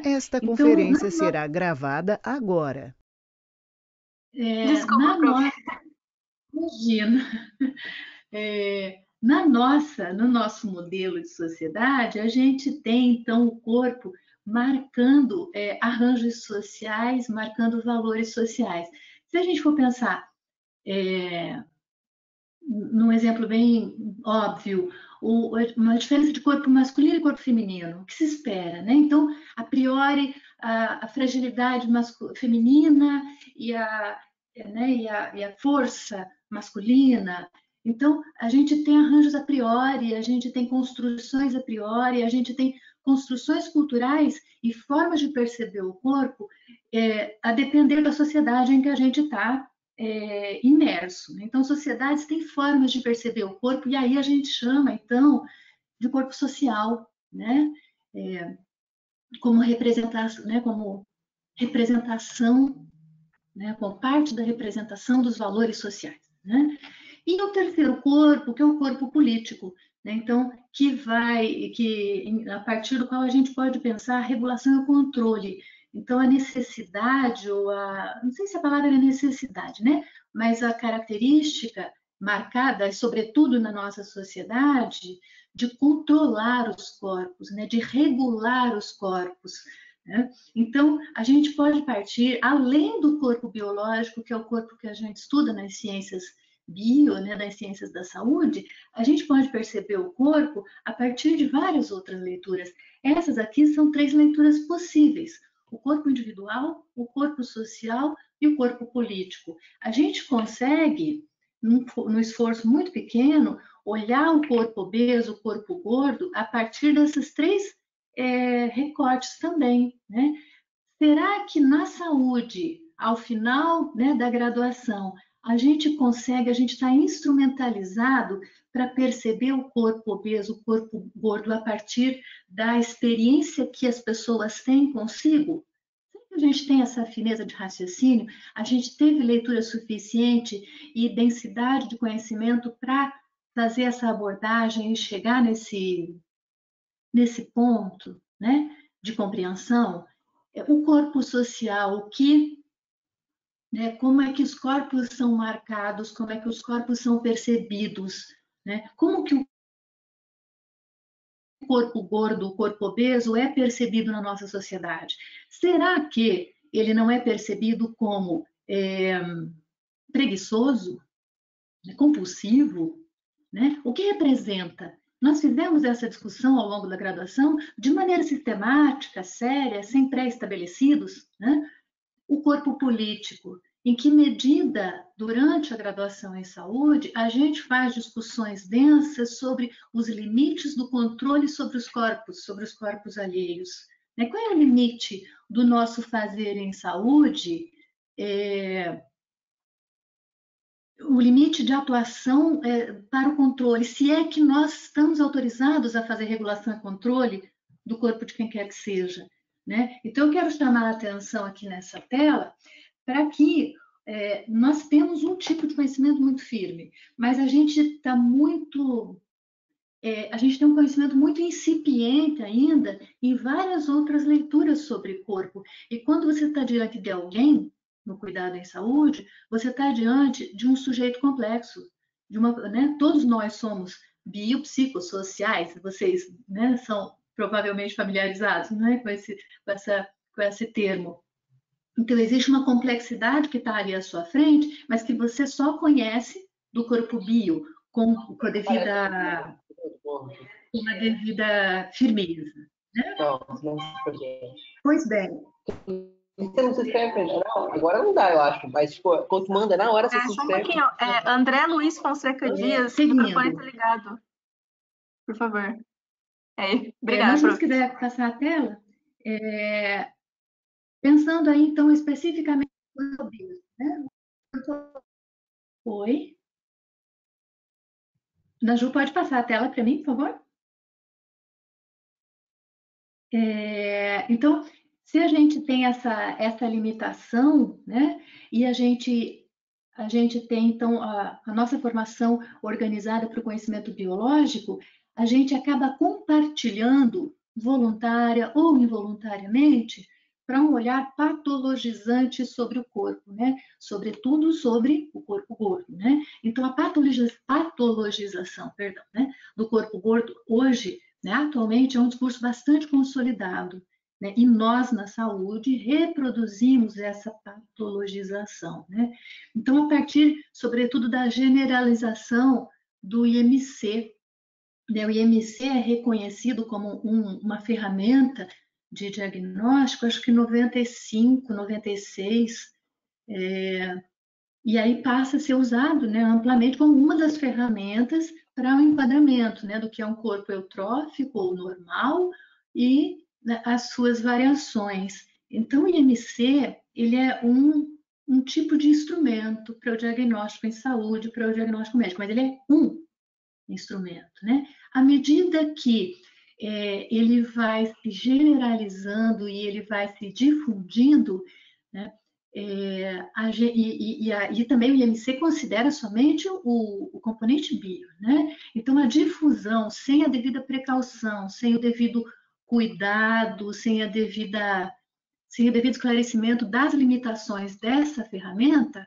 Esta Então, conferência será gravada agora. Desculpa, na prof. nossa, imagina, no nosso modelo de sociedade, a gente tem, então, o corpo marcando arranjos sociais, marcando valores sociais. Se a gente for pensar num exemplo bem óbvio, uma diferença de corpo masculino e corpo feminino, o que se espera, né? Então, a priori, a fragilidade feminina e a força masculina. Então, a gente tem arranjos a priori, a gente tem construções a priori, a gente tem construções culturais e formas de perceber o corpo a depender da sociedade em que a gente está imerso. Então, sociedades têm formas de perceber o corpo, e aí a gente chama, então, de corpo social, né? Como representação, né? Como representação, né? Como parte da representação dos valores sociais, né? E o terceiro corpo, que é o corpo político, né? Então, a partir do qual a gente pode pensar a regulação e o controle. Então, a necessidade, não sei se a palavra é necessidade, né? Mas a característica marcada, sobretudo na nossa sociedade, de controlar os corpos, né? De regular os corpos, né? Então, a gente pode partir, além do corpo biológico, que é o corpo que a gente estuda nas ciências né, das ciências da saúde, a gente pode perceber o corpo a partir de várias outras leituras. Essas aqui são 3 leituras possíveis: o corpo individual, o corpo social e o corpo político. A gente consegue, num esforço muito pequeno, olhar o corpo obeso, o corpo gordo, a partir dessas 3 recortes também, né? Será que na saúde, ao final, né, da graduação, a gente está instrumentalizado para perceber o corpo obeso, o corpo gordo, a partir da experiência que as pessoas têm consigo? Será que a gente tem essa fineza de raciocínio? A gente teve leitura suficiente e densidade de conhecimento para fazer essa abordagem e chegar nesse ponto, né, de compreensão? O corpo social, né, como é que os corpos são marcados, como é que os corpos são percebidos, né? Como que o corpo gordo, o corpo obeso é percebido na nossa sociedade? Será que ele não é percebido como preguiçoso, né, compulsivo, né? O que representa? Nós fizemos essa discussão ao longo da graduação de maneira sistemática, séria, sem pré-estabelecidos, né? O corpo político, em que medida, durante a graduação em saúde, a gente faz discussões densas sobre os limites do controle sobre os corpos alheios. Qual é o limite do nosso fazer em saúde? O limite de atuação para o controle, se é que nós estamos autorizados a fazer regulação e controle do corpo de quem quer que seja, né? Então, eu quero chamar a atenção aqui nessa tela para que nós temos um tipo de conhecimento muito firme, mas a gente está a gente tem um conhecimento muito incipiente ainda em várias outras leituras sobre corpo. E quando você está diante de alguém no cuidado em saúde, você está diante de um sujeito complexo, né? Todos nós somos biopsicossociais, vocês, né, são provavelmente familiarizados, né, com esse termo. Então, existe uma complexidade que está ali à sua frente, mas que você só conhece do corpo bio, com a devida firmeza. Né? Pois bem. Você não se inscreve no geral? Agora não dá, eu acho. Mas, tipo, quando manda na hora, você se inscreve. Só um pouquinho. André Luiz Fonseca Dias, o microfone está ligado. Por favor. Obrigada, se quiser passar a tela, pensando aí, então, especificamente no obeso, né? Oi? Naju, pode passar a tela para mim, por favor? Então, se a gente tem essa limitação, né, e a gente tem, então, a nossa formação organizada para o conhecimento biológico, a gente acaba compartilhando voluntária ou involuntariamente, para um olhar patologizante sobre o corpo, né? Sobretudo sobre o corpo gordo, né? Então, a patologização, perdão, né? Do corpo gordo hoje, né? Atualmente, é um discurso bastante consolidado, né? E nós, na saúde, reproduzimos essa patologização, né? Então, a partir, sobretudo, da generalização do IMC, né? O IMC é reconhecido como uma ferramenta de diagnóstico, acho que 95, 96, e aí passa a ser usado, né, amplamente como uma das ferramentas para o enquadramento, né, do que é um corpo eutrófico ou normal e, né, as suas variações. Então, o IMC, ele é um tipo de instrumento para o diagnóstico em saúde, para o diagnóstico médico, mas ele é um instrumento, né? À medida que ele vai se generalizando e ele vai se difundindo, né? E também o IMC considera somente o componente bio, né? Então, a difusão sem a devida precaução, sem o devido cuidado, sem o devido esclarecimento das limitações dessa ferramenta,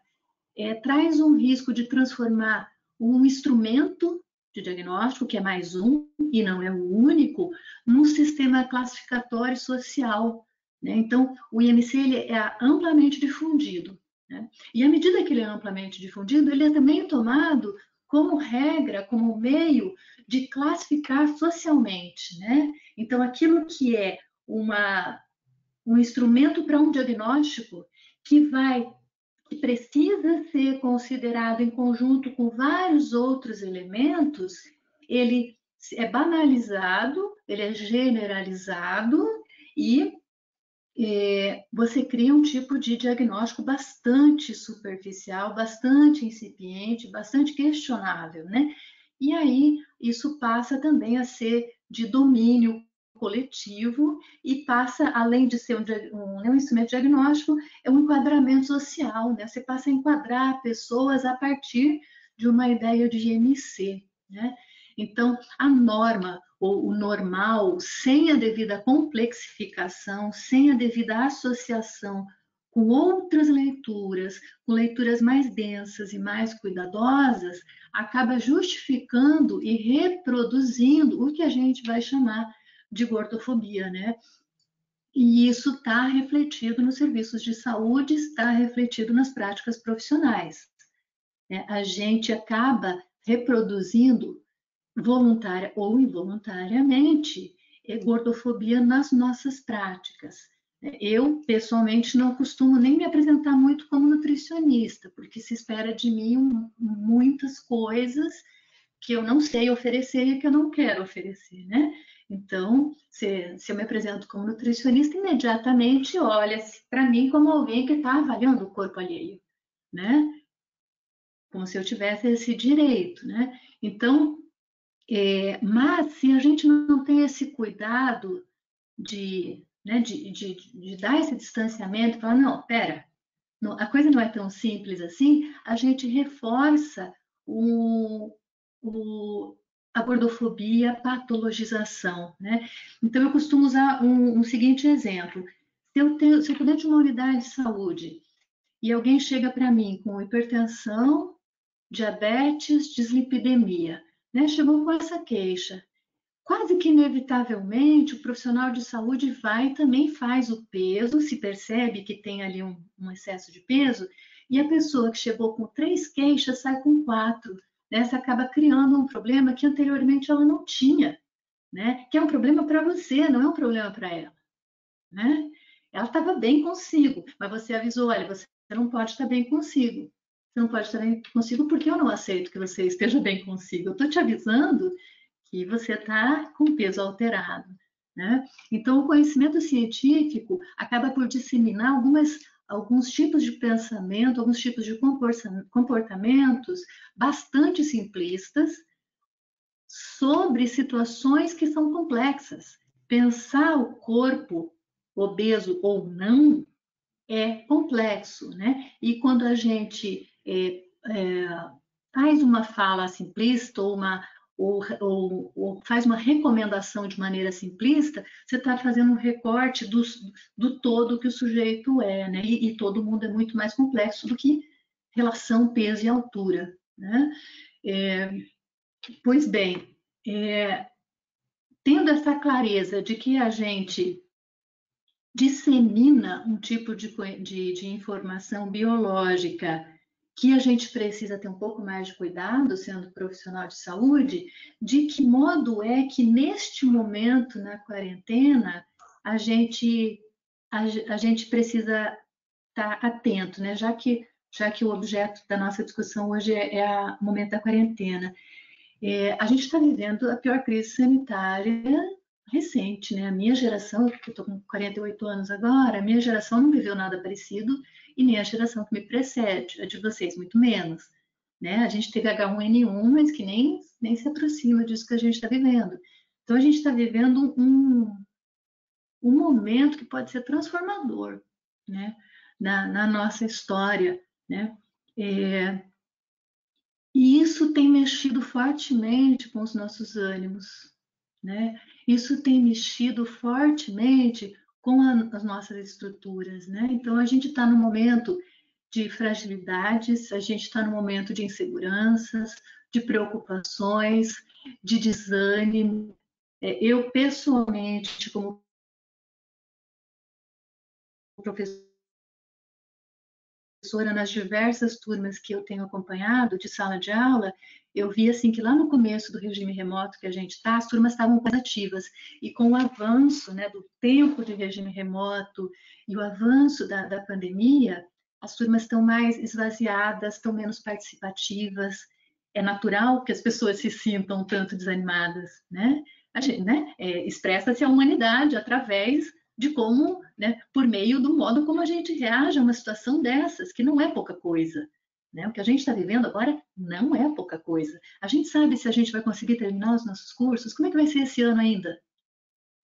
traz um risco de transformar um instrumento de diagnóstico, que é mais um e não é o único, num sistema classificatório social, né? Então, o IMC ele é amplamente difundido, né? E à medida que ele é amplamente difundido, ele é também tomado como regra, como meio de classificar socialmente, né? Então, aquilo que é um instrumento para um diagnóstico que precisa ser considerado em conjunto com vários outros elementos, ele é banalizado, ele é generalizado e você cria um tipo de diagnóstico bastante superficial, bastante incipiente, bastante questionável, né? E aí isso passa também a ser de domínio coletivo e passa, além de ser um instrumento diagnóstico, é um enquadramento social, né? Você passa a enquadrar pessoas a partir de uma ideia de IMC, né? Então, a norma ou o normal, sem a devida complexificação, sem a devida associação com outras leituras, com leituras mais densas e mais cuidadosas, acaba justificando e reproduzindo o que a gente vai chamar de gordofobia, né? E isso está refletido nos serviços de saúde, está refletido nas práticas profissionais, né? A gente acaba reproduzindo voluntária ou involuntariamente, gordofobia nas nossas práticas. Eu, pessoalmente, não costumo nem me apresentar muito como nutricionista, porque se espera de mim muitas coisas que eu não sei oferecer e que eu não quero oferecer, né? Então, se eu me apresento como nutricionista, imediatamente olha-se para mim como alguém que está avaliando o corpo alheio, né? Como se eu tivesse esse direito, né? Então, mas se a gente não tem esse cuidado de dar esse distanciamento, falar, não, pera, a coisa não é tão simples assim, a gente reforça a gordofobia, a patologização, né? Então, eu costumo usar um seguinte exemplo. Se eu estou dentro de uma unidade de saúde e alguém chega para mim com hipertensão, diabetes, dislipidemia, né? Chegou com essa queixa. Quase que inevitavelmente o profissional de saúde vai e também faz o peso, se percebe que tem ali um excesso de peso, e a pessoa que chegou com 3 queixas sai com 4. Né? Você acaba criando um problema que anteriormente ela não tinha, né? Que é um problema para você, não é um problema para ela. Né? Ela estava bem consigo, mas você avisou, olha, você não pode estar bem consigo. Você não pode estar bem consigo porque eu não aceito que você esteja bem consigo. Eu estou te avisando que você está com peso alterado, né? Então, o conhecimento científico acaba por disseminar alguns tipos de pensamento, alguns tipos de comportamentos bastante simplistas sobre situações que são complexas. Pensar o corpo obeso ou não é complexo, né? E quando a gente faz uma fala simplista ou ou faz uma recomendação de maneira simplista, você está fazendo um recorte do todo que o sujeito é, né? E todo mundo é muito mais complexo do que relação peso e altura, né? Pois bem, tendo essa clareza de que a gente dissemina um tipo de informação biológica que a gente precisa ter um pouco mais de cuidado, sendo profissional de saúde, de que modo é que neste momento, na quarentena, a gente precisa estar atento, né? Já que o objeto da nossa discussão hoje é o momento da quarentena. A gente está vivendo a pior crise sanitária recente, né? A minha geração, eu estou com 48 anos agora, a minha geração não viveu nada parecido e nem a geração que me precede, a de vocês muito menos, né? A gente teve H1N1, mas que nem se aproxima disso que a gente está vivendo. Então, a gente está vivendo um momento que pode ser transformador, né? Na nossa história, né? E isso tem mexido fortemente com os nossos ânimos, né? Isso tem mexido fortemente com as nossas estruturas, né? Então, a gente está num momento de fragilidades, a gente está num momento de inseguranças, de preocupações, de desânimo. Eu, pessoalmente, como professora, nas diversas turmas que eu tenho acompanhado de sala de aula, eu vi assim que lá no começo do regime remoto que a gente está, as turmas estavam mais ativas, e com o avanço, né, do tempo de regime remoto e o avanço da pandemia, as turmas estão mais esvaziadas, estão menos participativas. É natural que as pessoas se sintam tanto desanimadas, né? Expressa-se a humanidade através de como, né, por meio do modo como a gente reage a uma situação dessas, que não é pouca coisa, né? O que a gente está vivendo agora não é pouca coisa. A gente sabe se a gente vai conseguir terminar os nossos cursos, como é que vai ser esse ano ainda?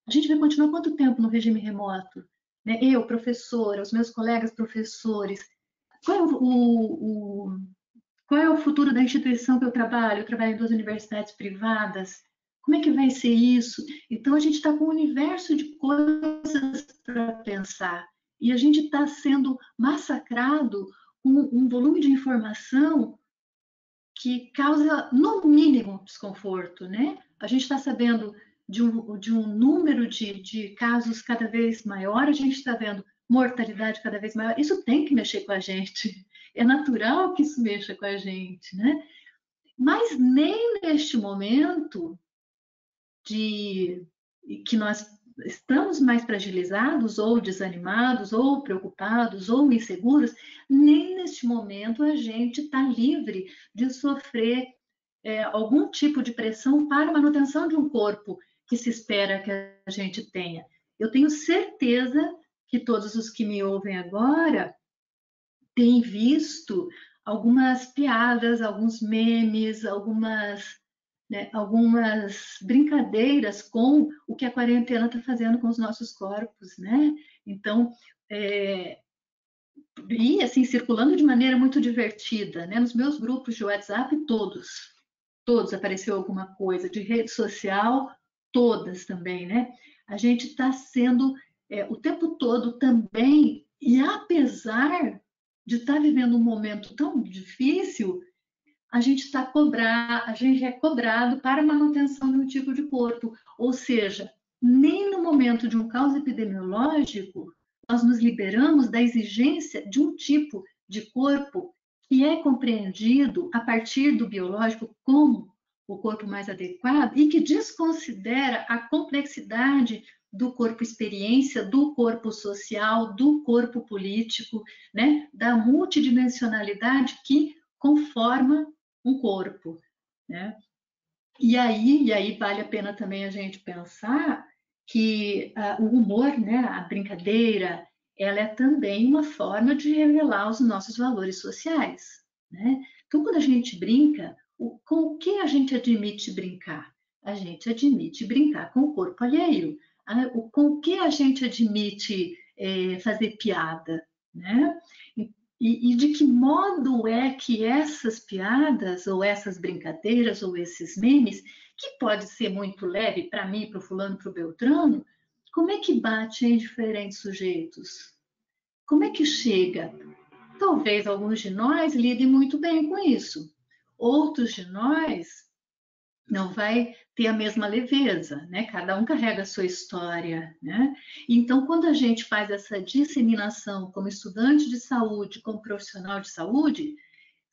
A gente vai continuar quanto tempo no regime remoto? Né? Eu, professora, os meus colegas professores, qual é o futuro da instituição que eu trabalho? Eu trabalho em 2 universidades privadas. Como é que vai ser isso? Então, a gente está com um universo de coisas para pensar. E a gente está sendo massacrado com um volume de informação que causa, no mínimo, desconforto, né? A gente está sabendo de um número de casos cada vez maior, a gente está vendo mortalidade cada vez maior. Isso tem que mexer com a gente. É natural que isso mexa com a gente, né? Mas nem neste momento que nós estamos mais fragilizados, ou desanimados, ou preocupados, ou inseguros, nem neste momento a gente está livre de sofrer algum tipo de pressão para a manutenção de um corpo que se espera que a gente tenha. Eu tenho certeza que todos os que me ouvem agora têm visto algumas piadas, alguns memes, algumas brincadeiras com o que a quarentena está fazendo com os nossos corpos, né? Então, e assim, circulando de maneira muito divertida, né? Nos meus grupos de WhatsApp, todos apareceu alguma coisa, de rede social, todas também, né? A gente está sendo o tempo todo também, e apesar de estar vivendo um momento tão difícil, a gente é cobrado para a manutenção de um tipo de corpo. Ou seja, nem no momento de um caos epidemiológico nós nos liberamos da exigência de um tipo de corpo que é compreendido a partir do biológico como o corpo mais adequado e que desconsidera a complexidade do corpo experiência, do corpo social, do corpo político, né? Da multidimensionalidade que conforma um corpo, né? E aí vale a pena também a gente pensar que o humor, né, a brincadeira, ela é também uma forma de revelar os nossos valores sociais, né? Então, quando a gente brinca, com o que a gente admite brincar? A gente admite brincar com o corpo alheio. Com o que a gente admite fazer piada, né? E de que modo é que essas piadas, ou essas brincadeiras, ou esses memes, que pode ser muito leve para mim, para o fulano, para o Beltrano, como é que bate em diferentes sujeitos? Como é que chega? Talvez alguns de nós lidem muito bem com isso. Outros de nós não vai ter a mesma leveza, né? Cada um carrega a sua história, né? Então, quando a gente faz essa disseminação como estudante de saúde, como profissional de saúde,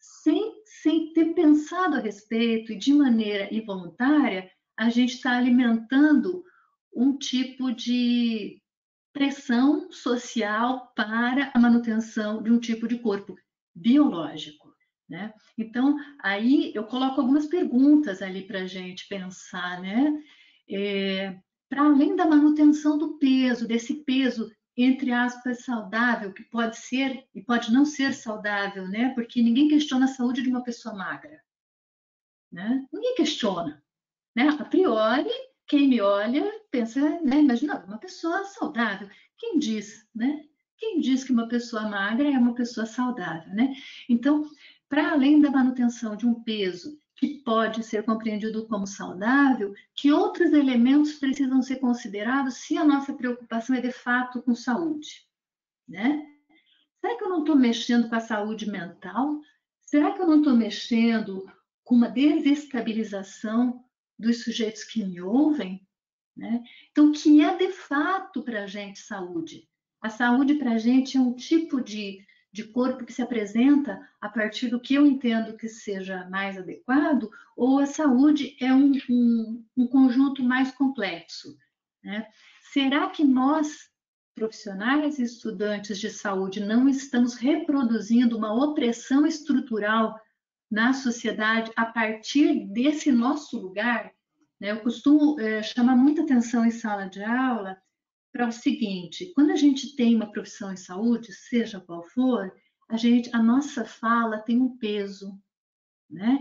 sem ter pensado a respeito e de maneira involuntária, a gente está alimentando um tipo de pressão social para a manutenção de um tipo de corpo biológico, né? Então, aí eu coloco algumas perguntas ali para a gente pensar, né? Para além da manutenção do peso, desse peso, entre aspas, saudável, que pode ser e pode não ser saudável, né? Porque ninguém questiona a saúde de uma pessoa magra, né? Ninguém questiona, né? A priori, quem me olha pensa, né? Imagina, uma pessoa saudável. Quem diz, né? Quem diz que uma pessoa magra é uma pessoa saudável, né? Então, para além da manutenção de um peso que pode ser compreendido como saudável, que outros elementos precisam ser considerados se a nossa preocupação é de fato com saúde, né? Será que eu não estou mexendo com a saúde mental? Será que eu não estou mexendo com uma desestabilização dos sujeitos que me ouvem? Né? Então, o que é de fato para a gente saúde? A saúde para a gente é um tipo de corpo que se apresenta a partir do que eu entendo que seja mais adequado, ou a saúde é um conjunto mais complexo, né? Será que nós, profissionais e estudantes de saúde, não estamos reproduzindo uma opressão estrutural na sociedade a partir desse nosso lugar? Eu costumo chamar muita atenção em sala de aula para o seguinte: quando a gente tem uma profissão em saúde, seja qual for, a nossa fala tem um peso, né?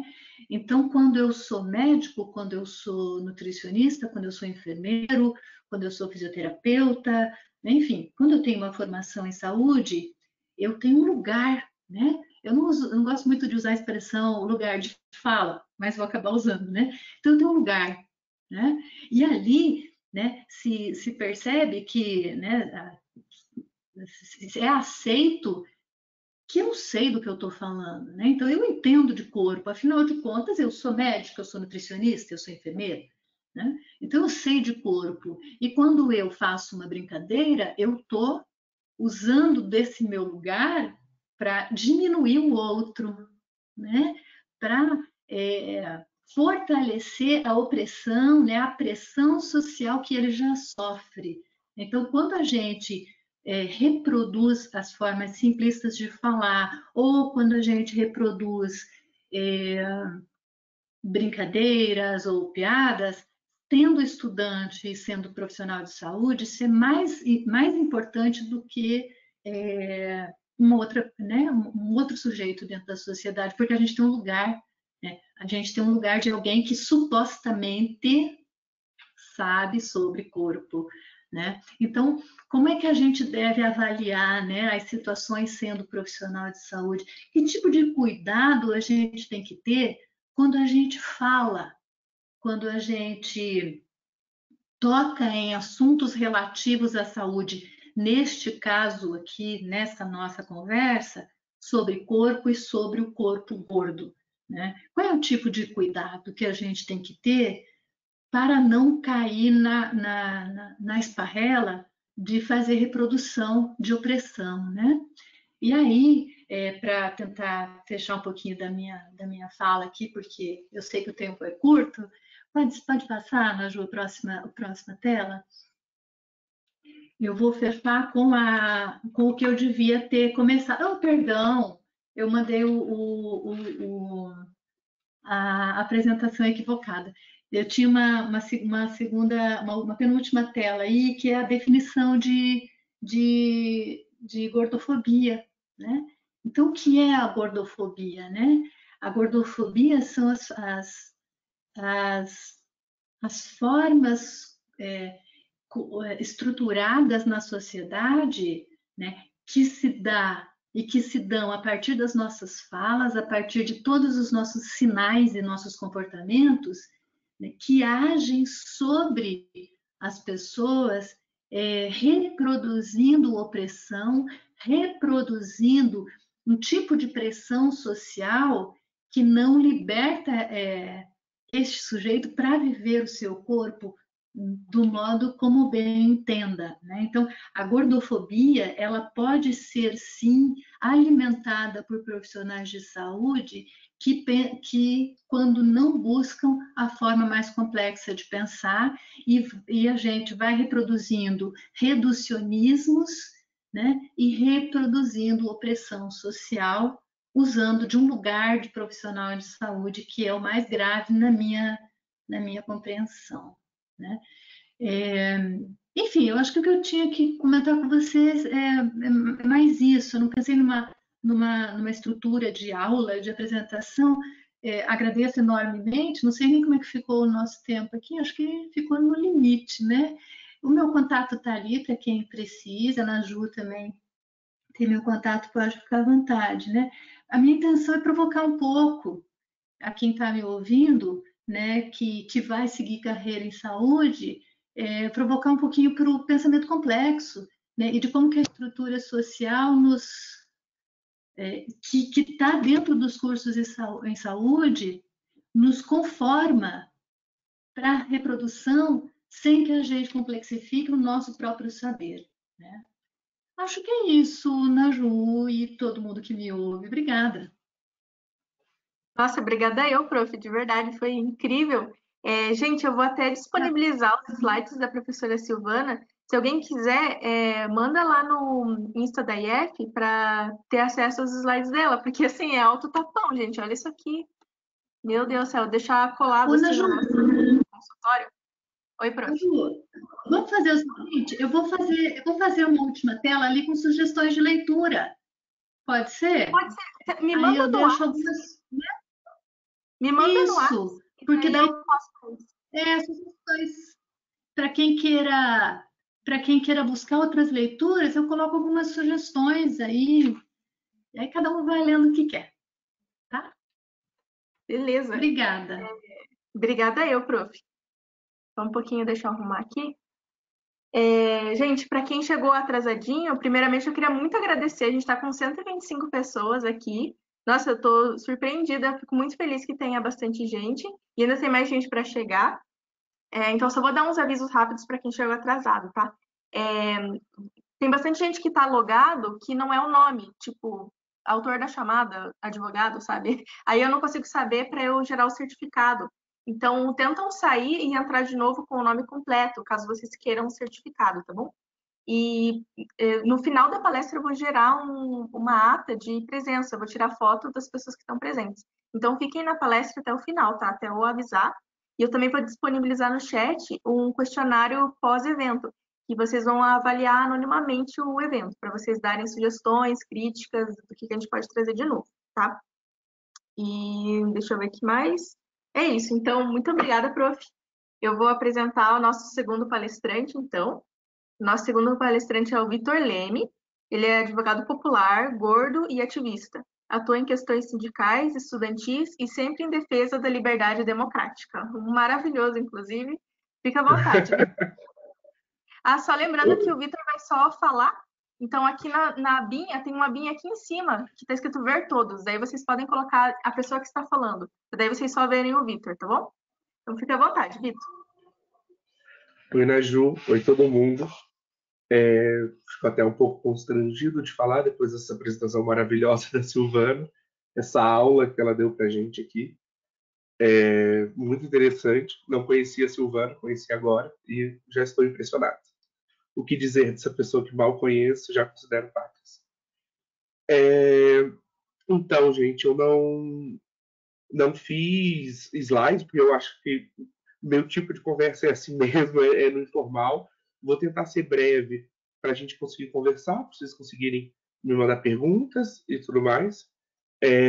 Então, quando eu sou médico, quando eu sou nutricionista, quando eu sou enfermeiro, quando eu sou fisioterapeuta, enfim, quando eu tenho uma formação em saúde, eu tenho um lugar, né? Eu não gosto muito de usar a expressão lugar de fala, mas vou acabar usando, né? Então, eu tenho um lugar, né? E ali, né, se percebe que, né, é aceito que eu sei do que eu estou falando, né? Então, eu entendo de corpo, afinal de contas, eu sou médica, eu sou nutricionista, eu sou enfermeira, né? Então, eu sei de corpo. E quando eu faço uma brincadeira, eu estou usando desse meu lugar para diminuir o outro, né? Para fortalecer a opressão, né? A pressão social que ele já sofre. Então, quando a gente reproduz as formas simplistas de falar, ou quando a gente reproduz brincadeiras ou piadas, tendo estudante e sendo profissional de saúde, isso é mais importante do que uma outra, né, um outro sujeito dentro da sociedade, porque a gente tem um lugar, né, a gente tem um lugar de alguém que supostamente sabe sobre corpo, né? Então, como é que a gente deve avaliar, né, as situações sendo profissional de saúde? Que tipo de cuidado a gente tem que ter quando a gente fala, quando a gente toca em assuntos relativos à saúde, neste caso aqui, nessa nossa conversa, sobre corpo e sobre o corpo gordo, né? Qual é o tipo de cuidado que a gente tem que ter para não cair na esparrela de fazer reprodução de opressão, né? E aí, para tentar fechar um pouquinho da minha fala aqui, porque eu sei que o tempo é curto, pode passar, Maju, a próxima tela? Eu vou fechar com o que eu devia ter começado. Oh, perdão, eu mandei a apresentação equivocada. Eu tinha uma penúltima tela aí, que é a definição de gordofobia, né? Então, o que é a gordofobia, né? A gordofobia são as formas estruturadas na sociedade, né, que se dá e que se dão a partir das nossas falas, a partir de todos os nossos sinais e nossos comportamentos, né, que agem sobre as pessoas, reproduzindo opressão, reproduzindo um tipo de pressão social que não liberta este sujeito para viver o seu corpo do modo como bem entenda, né? Então, a gordofobia, ela pode ser, sim, alimentada por profissionais de saúde que quando não buscam a forma mais complexa de pensar, e a gente vai reproduzindo reducionismos, né? E reproduzindo opressão social, usando de um lugar de profissional de saúde, que é o mais grave na minha compreensão, né? Enfim, eu acho que o que eu tinha que comentar com vocês é mais isso. Eu não pensei numa estrutura de aula, de apresentação. Agradeço enormemente. Não sei nem como é que ficou o nosso tempo aqui, acho que ficou no limite, né? O meu contato está ali para quem precisa, na Ju também tem meu contato, pode ficar à vontade, né? A minha intenção é provocar um pouco a quem está me ouvindo, né, que vai seguir carreira em saúde, provocar um pouquinho para o pensamento complexo, né, e de como que a estrutura social que está dentro dos cursos em saúde nos conforma para a reprodução sem que a gente complexifique o nosso próprio saber, né? Acho que é isso, Naju e todo mundo que me ouve. Obrigada. Nossa, obrigada eu, prof, de verdade, foi incrível. Gente, eu vou até disponibilizar os slides da professora Silvana. Se alguém quiser, manda lá no Insta da IF para ter acesso aos slides dela, porque assim, é alto tapão, gente. Olha isso aqui. Meu Deus do céu, deixar colado assim no nosso consultório. Oi, prof. Ju, vamos fazer o seguinte, eu vou fazer uma última tela ali com sugestões de leitura. Pode ser? Pode ser. Me Aí manda eu no deixo ar. algumas. Me manda no ar. Isso, porque daí sugestões para quem queira buscar outras leituras, eu coloco algumas sugestões aí, e aí cada um vai lendo o que quer, tá? Beleza. Obrigada. Obrigada eu, prof. Só um pouquinho, deixa eu arrumar aqui. Gente, para quem chegou atrasadinho, primeiramente eu queria muito agradecer. A gente está com 125 pessoas aqui. Nossa, eu estou surpreendida, fico muito feliz que tenha bastante gente e ainda tem mais gente para chegar. Então, só vou dar uns avisos rápidos para quem chegou atrasado, tá? Tem bastante gente que está logado que não é o nome, tipo, autor da chamada, advogado, sabe? Aí eu não consigo saber para eu gerar o certificado. Então, tentam sair e entrar de novo com o nome completo, caso vocês queiram um certificado, tá bom? E no final da palestra eu vou gerar uma ata de presença, eu vou tirar foto das pessoas que estão presentes. Então, fiquem na palestra até o final, tá? Até eu avisar. E eu também vou disponibilizar no chat um questionário pós-evento, que vocês vão avaliar anonimamente o evento, para vocês darem sugestões, críticas, do que a gente pode trazer de novo, tá? E deixa eu ver aqui mais. É isso, então, muito obrigada, prof. Eu vou apresentar o nosso segundo palestrante, então. Nosso segundo palestrante é o Vitor Leme. Ele é advogado popular, gordo e ativista. Atua em questões sindicais, estudantis e sempre em defesa da liberdade democrática. Maravilhoso, inclusive. Fica à vontade. Só lembrando que o Vitor vai só falar. Então, aqui na abinha, tem uma abinha aqui em cima, que está escrito ver todos. Daí vocês podem colocar a pessoa que está falando. Daí vocês só verem o Vitor, tá bom? Então, fica à vontade, Vitor. Oi, Naju. Oi, todo mundo. Fico até um pouco constrangido de falar depois dessa apresentação maravilhosa da Silvana, essa aula que ela deu para a gente aqui. Muito interessante. Não conhecia a Silvana, conheci agora e já estou impressionado. O que dizer dessa pessoa que mal conheço, já considero pacas. Então, gente, eu não fiz slides, porque eu acho que meu tipo de conversa é assim mesmo, no informal. Vou tentar ser breve para a gente conseguir conversar, para vocês conseguirem me mandar perguntas e tudo mais.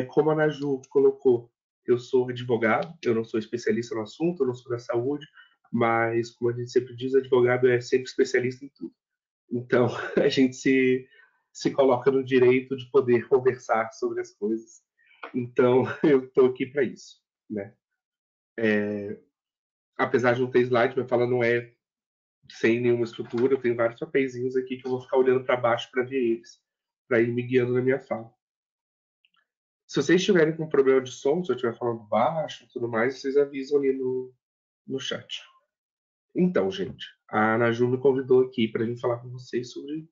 Como a Naju colocou, eu sou advogado, eu não sou especialista no assunto, eu não sou da saúde, mas, como a gente sempre diz, advogado é sempre especialista em tudo. Então, a gente se coloca no direito de poder conversar sobre as coisas. Então, eu estou aqui para isso, né? apesar de não ter slide, minha fala não é sem nenhuma estrutura, eu tenho vários papeizinhos aqui que eu vou ficar olhando para baixo para ver eles, para ir me guiando na minha fala. Se vocês estiverem com problema de som, se eu estiver falando baixo e tudo mais, vocês avisam ali no chat. Então, gente, a Ana Ju me convidou aqui para a gente falar com vocês sobre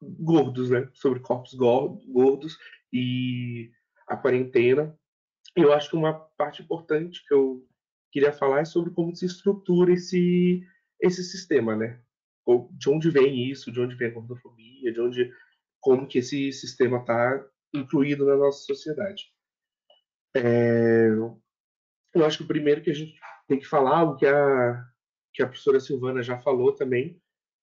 gordos, né? Sobre corpos gordos e a quarentena. Eu acho que uma parte importante que eu queria falar é sobre como se estrutura esse sistema, né? De onde vem isso, de onde vem a gordofobia, como que esse sistema está incluído na nossa sociedade. Eu acho que o primeiro que a gente tem que falar, algo que a professora Silvana já falou também,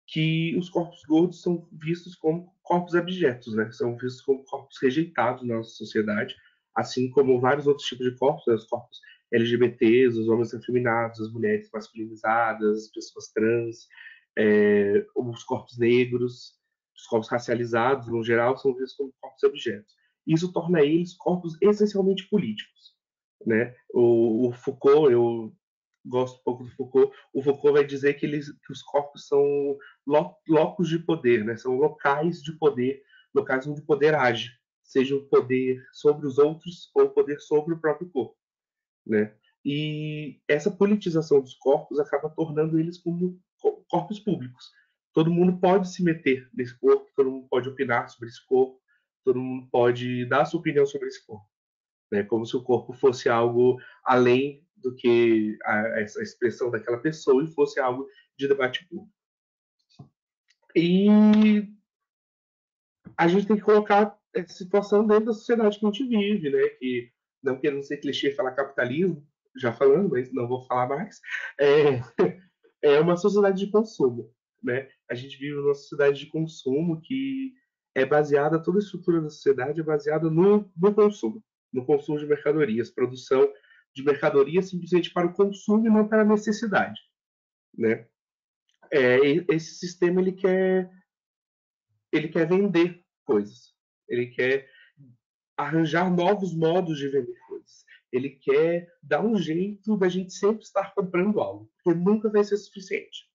que os corpos gordos são vistos como corpos abjetos, né? São vistos como corpos rejeitados na nossa sociedade, assim como vários outros tipos de corpos, né? Os corpos LGBTs, os homens afeminados, as mulheres masculinizadas, as pessoas trans, os corpos negros, os corpos racializados, no geral, são vistos como corpos abjetos. Isso torna eles corpos essencialmente políticos, né? O Foucault, eu gosto um pouco do Foucault, o Foucault vai dizer que os corpos são locos de poder, né? São locais de poder, locais onde o poder age, seja o poder sobre os outros ou o poder sobre o próprio corpo, né? E essa politização dos corpos acaba tornando eles como corpos públicos. Todo mundo pode se meter nesse corpo, todo mundo pode opinar sobre esse corpo, todo mundo pode dar sua opinião sobre esse corpo, né? Como se o corpo fosse algo além do que essa expressão daquela pessoa e fosse algo de debate público. E a gente tem que colocar essa situação dentro da sociedade que a gente vive, né? Que, não querendo ser clichê falar capitalismo, já falando, mas não vou falar mais, é uma sociedade de consumo, né? A gente vive numa sociedade de consumo que é baseada, toda a estrutura da sociedade é baseada no consumo de mercadorias, produção de mercadorias simplesmente para o consumo e não para a necessidade, né? Esse sistema ele quer vender coisas, ele quer arranjar novos modos de vender coisas, ele quer dar um jeito da gente sempre estar comprando algo, porque nunca vai ser suficiente,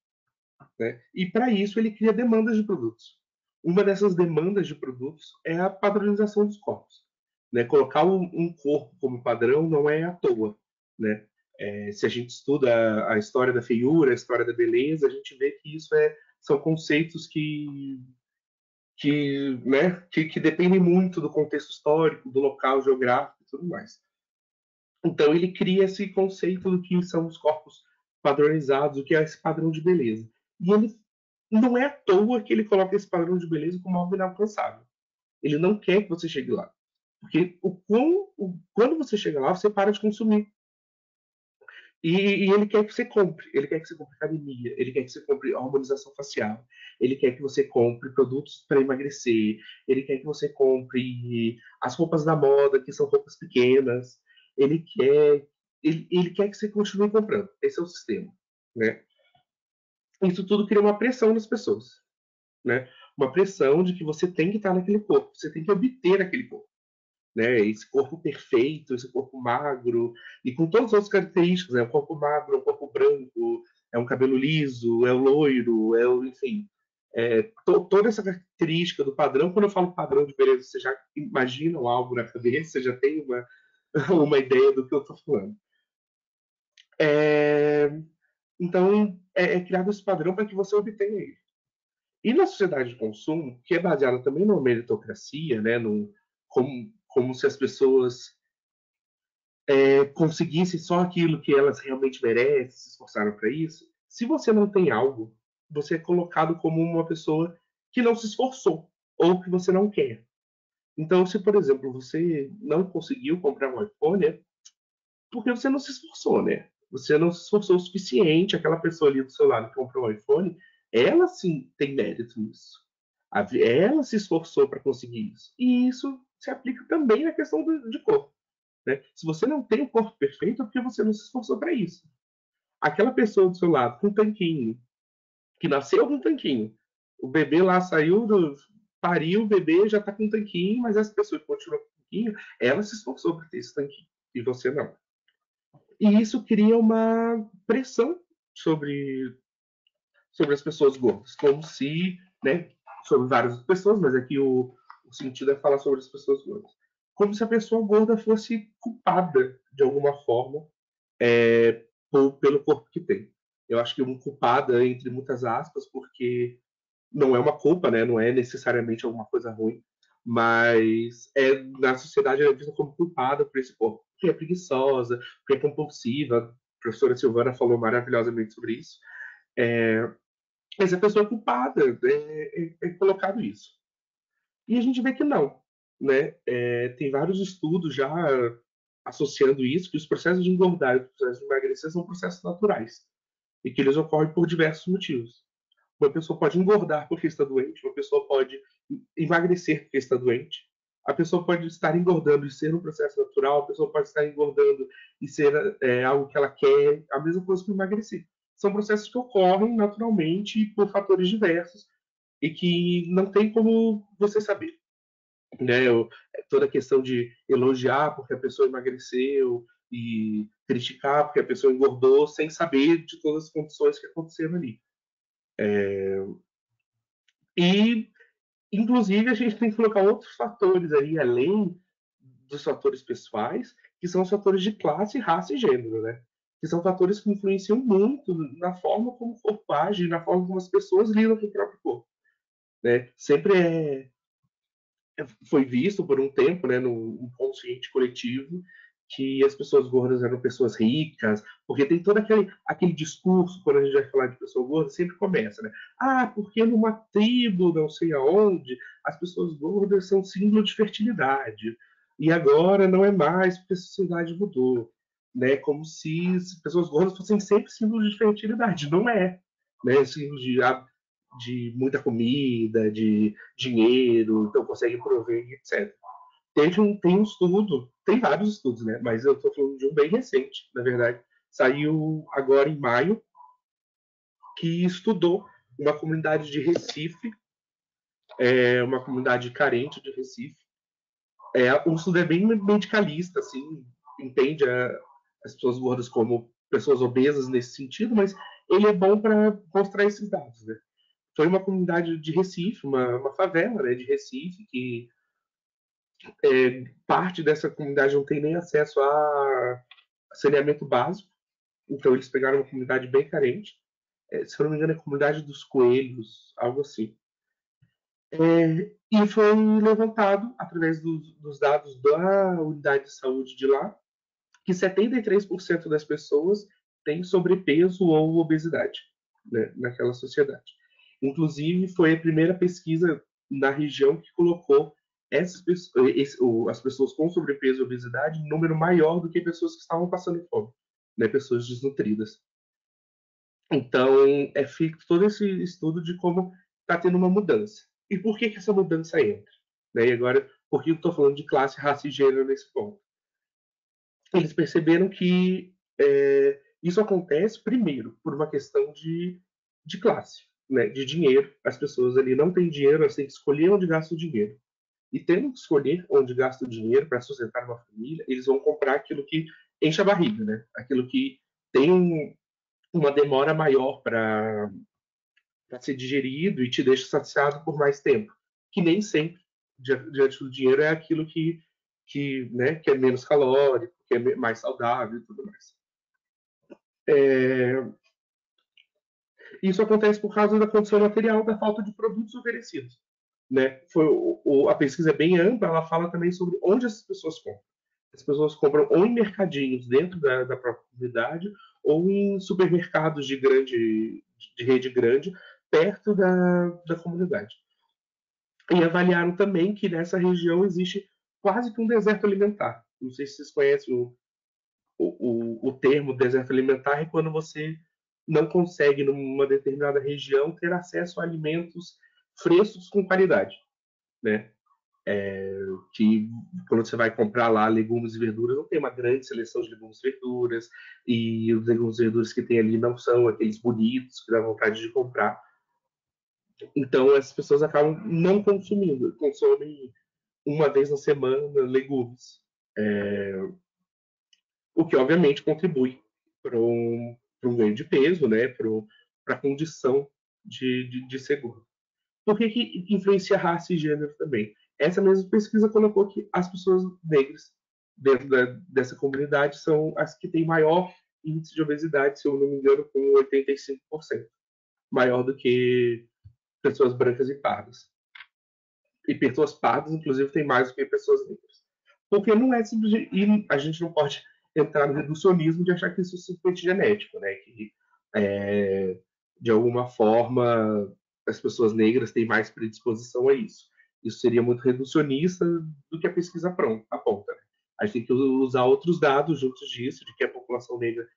né? E para isso ele cria demandas de produtos. Uma dessas demandas de produtos é a padronização dos corpos, né? Colocar um corpo como padrão não é à toa, né? Se a gente estuda a história da feiura, a história da beleza, a gente vê que isso são conceitos que dependem muito do contexto histórico, do local geográfico e tudo mais. Então ele cria esse conceito do que são os corpos padronizados, o que é esse padrão de beleza. E ele não é à toa que ele coloca esse padrão de beleza como algo inalcançável. Ele não quer que você chegue lá. Porque quando você chega lá, você para de consumir. E ele quer que você compre. Ele quer que você compre academia. Ele quer que você compre harmonização facial. Ele quer que você compre produtos para emagrecer. Ele quer que você compre as roupas da moda, que são roupas pequenas. Ele quer que você continue comprando. Esse é o sistema, né? Isso tudo cria uma pressão nas pessoas, né? Uma pressão de que você tem que estar naquele corpo. Você tem que obter aquele corpo, né? Esse corpo perfeito, esse corpo magro, e com todas as outras características, né? Um corpo magro, um corpo branco, é um cabelo liso, é o loiro, enfim. Toda essa característica do padrão, quando eu falo padrão de beleza, você já imagina algo na cabeça, você já tem uma ideia do que eu estou falando. Então, é criado esse padrão para que você obtenha ele. E na sociedade de consumo, que é baseada também numa meritocracia, né? Como se as pessoas conseguissem só aquilo que elas realmente merecem, se esforçaram para isso. Se você não tem algo, você é colocado como uma pessoa que não se esforçou ou que você não quer. Então, se, por exemplo, você não conseguiu comprar um iPhone, é porque você não se esforçou, né? Você não se esforçou o suficiente. Aquela pessoa ali do seu lado que comprou um iPhone, ela sim tem mérito nisso. Ela se esforçou para conseguir isso. E isso se aplica também na questão de corpo, né? Se você não tem o corpo perfeito, é porque você não se esforçou para isso. Aquela pessoa do seu lado com um tanquinho, que nasceu com um tanquinho, o bebê lá saiu, pariu, o bebê já está com um tanquinho, mas essa pessoa que continua com um tanquinho, ela se esforçou para ter esse tanquinho. E você não. E isso cria uma pressão sobre as pessoas gordas, como se, né, sobre várias pessoas, mas aqui o sentido é falar sobre as pessoas gordas, como se a pessoa gorda fosse culpada de alguma forma pelo corpo que tem. Eu acho que culpada entre muitas aspas, porque não é uma culpa, né? Não é necessariamente alguma coisa ruim, mas na sociedade ela é vista como culpada por esse corpo, porque é preguiçosa, porque é compulsiva. A professora Silvana falou maravilhosamente sobre isso. Essa pessoa é culpada, é colocado isso. E a gente vê que não, né? Tem vários estudos já associando isso, que os processos de engordar e os processos de emagrecer são processos naturais e que eles ocorrem por diversos motivos. Uma pessoa pode engordar porque está doente, uma pessoa pode emagrecer porque está doente, a pessoa pode estar engordando e ser um processo natural, a pessoa pode estar engordando e ser algo que ela quer, a mesma coisa que emagrecer. São processos que ocorrem naturalmente por fatores diversos e que não tem como você saber. Né? Toda a questão de elogiar porque a pessoa emagreceu e criticar porque a pessoa engordou sem saber de todas as condições que aconteceram ali. E, inclusive, a gente tem que colocar outros fatores aí, além dos fatores pessoais, que são os fatores de classe, raça e gênero, né? Que são fatores que influenciam muito na forma como o corpo age, na forma como as pessoas lidam com o próprio corpo. Né? Sempre foi visto por um tempo, né, no consciente coletivo, que as pessoas gordas eram pessoas ricas, porque tem todo aquele discurso, quando a gente vai falar de pessoa gorda, sempre começa, né? Ah, porque numa tribo, não sei aonde, as pessoas gordas são símbolo de fertilidade. E agora não é mais, porque a sociedade mudou. Né? Como se as pessoas gordas fossem sempre símbolo de fertilidade. Não é. Né? Símbolo de muita comida, de dinheiro, então consegue prover, etc. Tem um estudo, tem vários estudos, né? Mas eu estou falando de um bem recente, na verdade. Saiu agora em maio, que estudou uma comunidade de Recife, uma comunidade carente de Recife. O estudo é bem medicalista, assim, entende as pessoas gordas como pessoas obesas nesse sentido, mas ele é bom para mostrar esses dados, né? Foi uma comunidade de Recife, uma favela, né, de Recife, que parte dessa comunidade não tem nem acesso a saneamento básico, então eles pegaram uma comunidade bem carente, se eu não me engano é a comunidade dos coelhos, algo assim. E foi levantado, através dos dados da unidade de saúde de lá, que 73% das pessoas têm sobrepeso ou obesidade, né, naquela sociedade. Inclusive, foi a primeira pesquisa na região que colocou as pessoas com sobrepeso e obesidade em número maior do que pessoas que estavam passando fome, né, pessoas desnutridas. Então, é feito todo esse estudo de como está tendo uma mudança. E por que essa mudança entra? Né? E agora, por que eu estou falando de classe, raça e gênero nesse ponto? Eles perceberam que isso acontece, primeiro, por uma questão de classe, né? De dinheiro. As pessoas ali não têm dinheiro, elas têm que escolher onde gastam o dinheiro. E tendo que escolher onde gastam o dinheiro para sustentar uma família, eles vão comprar aquilo que enche a barriga, né? Aquilo que tem uma demora maior para ser digerido e te deixa saciado por mais tempo. Que nem sempre, diante do dinheiro, é aquilo né, que é menos calórico, que é mais saudável e tudo mais. Isso acontece por causa da condição material, da falta de produtos oferecidos. Né? A pesquisa é bem ampla, ela fala também sobre onde essas pessoas compram. As pessoas compram ou em mercadinhos dentro da própria comunidade ou em supermercados de rede grande perto da comunidade. E avaliaram também que nessa região existe quase que um deserto alimentar. Não sei se vocês conhecem o termo deserto alimentar, é quando você não consegue, numa determinada região, ter acesso a alimentos frescos com qualidade. Né? Que quando você vai comprar lá legumes e verduras, não tem uma grande seleção de legumes e verduras, e os legumes e verduras que tem ali não são aqueles bonitos que dá vontade de comprar. Então, as pessoas acabam não consumindo, consomem uma vez na semana legumes. o que obviamente contribui para um ganho de peso, né, para a condição de ser gordo. Por que influencia raça e gênero também? Essa mesma pesquisa colocou que as pessoas negras dentro dessa comunidade são as que têm maior índice de obesidade, se eu não me engano, com 85%, maior do que pessoas brancas e pardas. E pessoas pardas, inclusive, têm mais do que pessoas negras. Porque não é simplesmente... E a gente não pode entrar no reducionismo de achar que isso é simplesmente genético, né? Que, de alguma forma, as pessoas negras têm mais predisposição a isso. Isso seria muito reducionista do que a pesquisa aponta. Né? A gente tem que usar outros dados juntos disso, de que a população negra,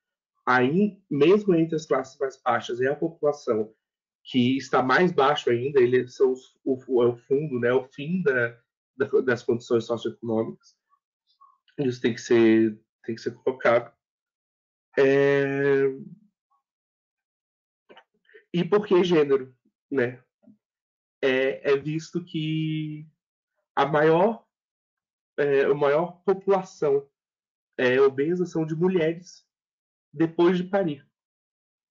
aí, mesmo entre as classes mais baixas, é a população que está mais baixo ainda, eles são é o fundo, né, o fim das condições socioeconômicas. Isso tem que ser colocado. E por que gênero? Né? É visto que a maior população obesa são de mulheres depois de parir.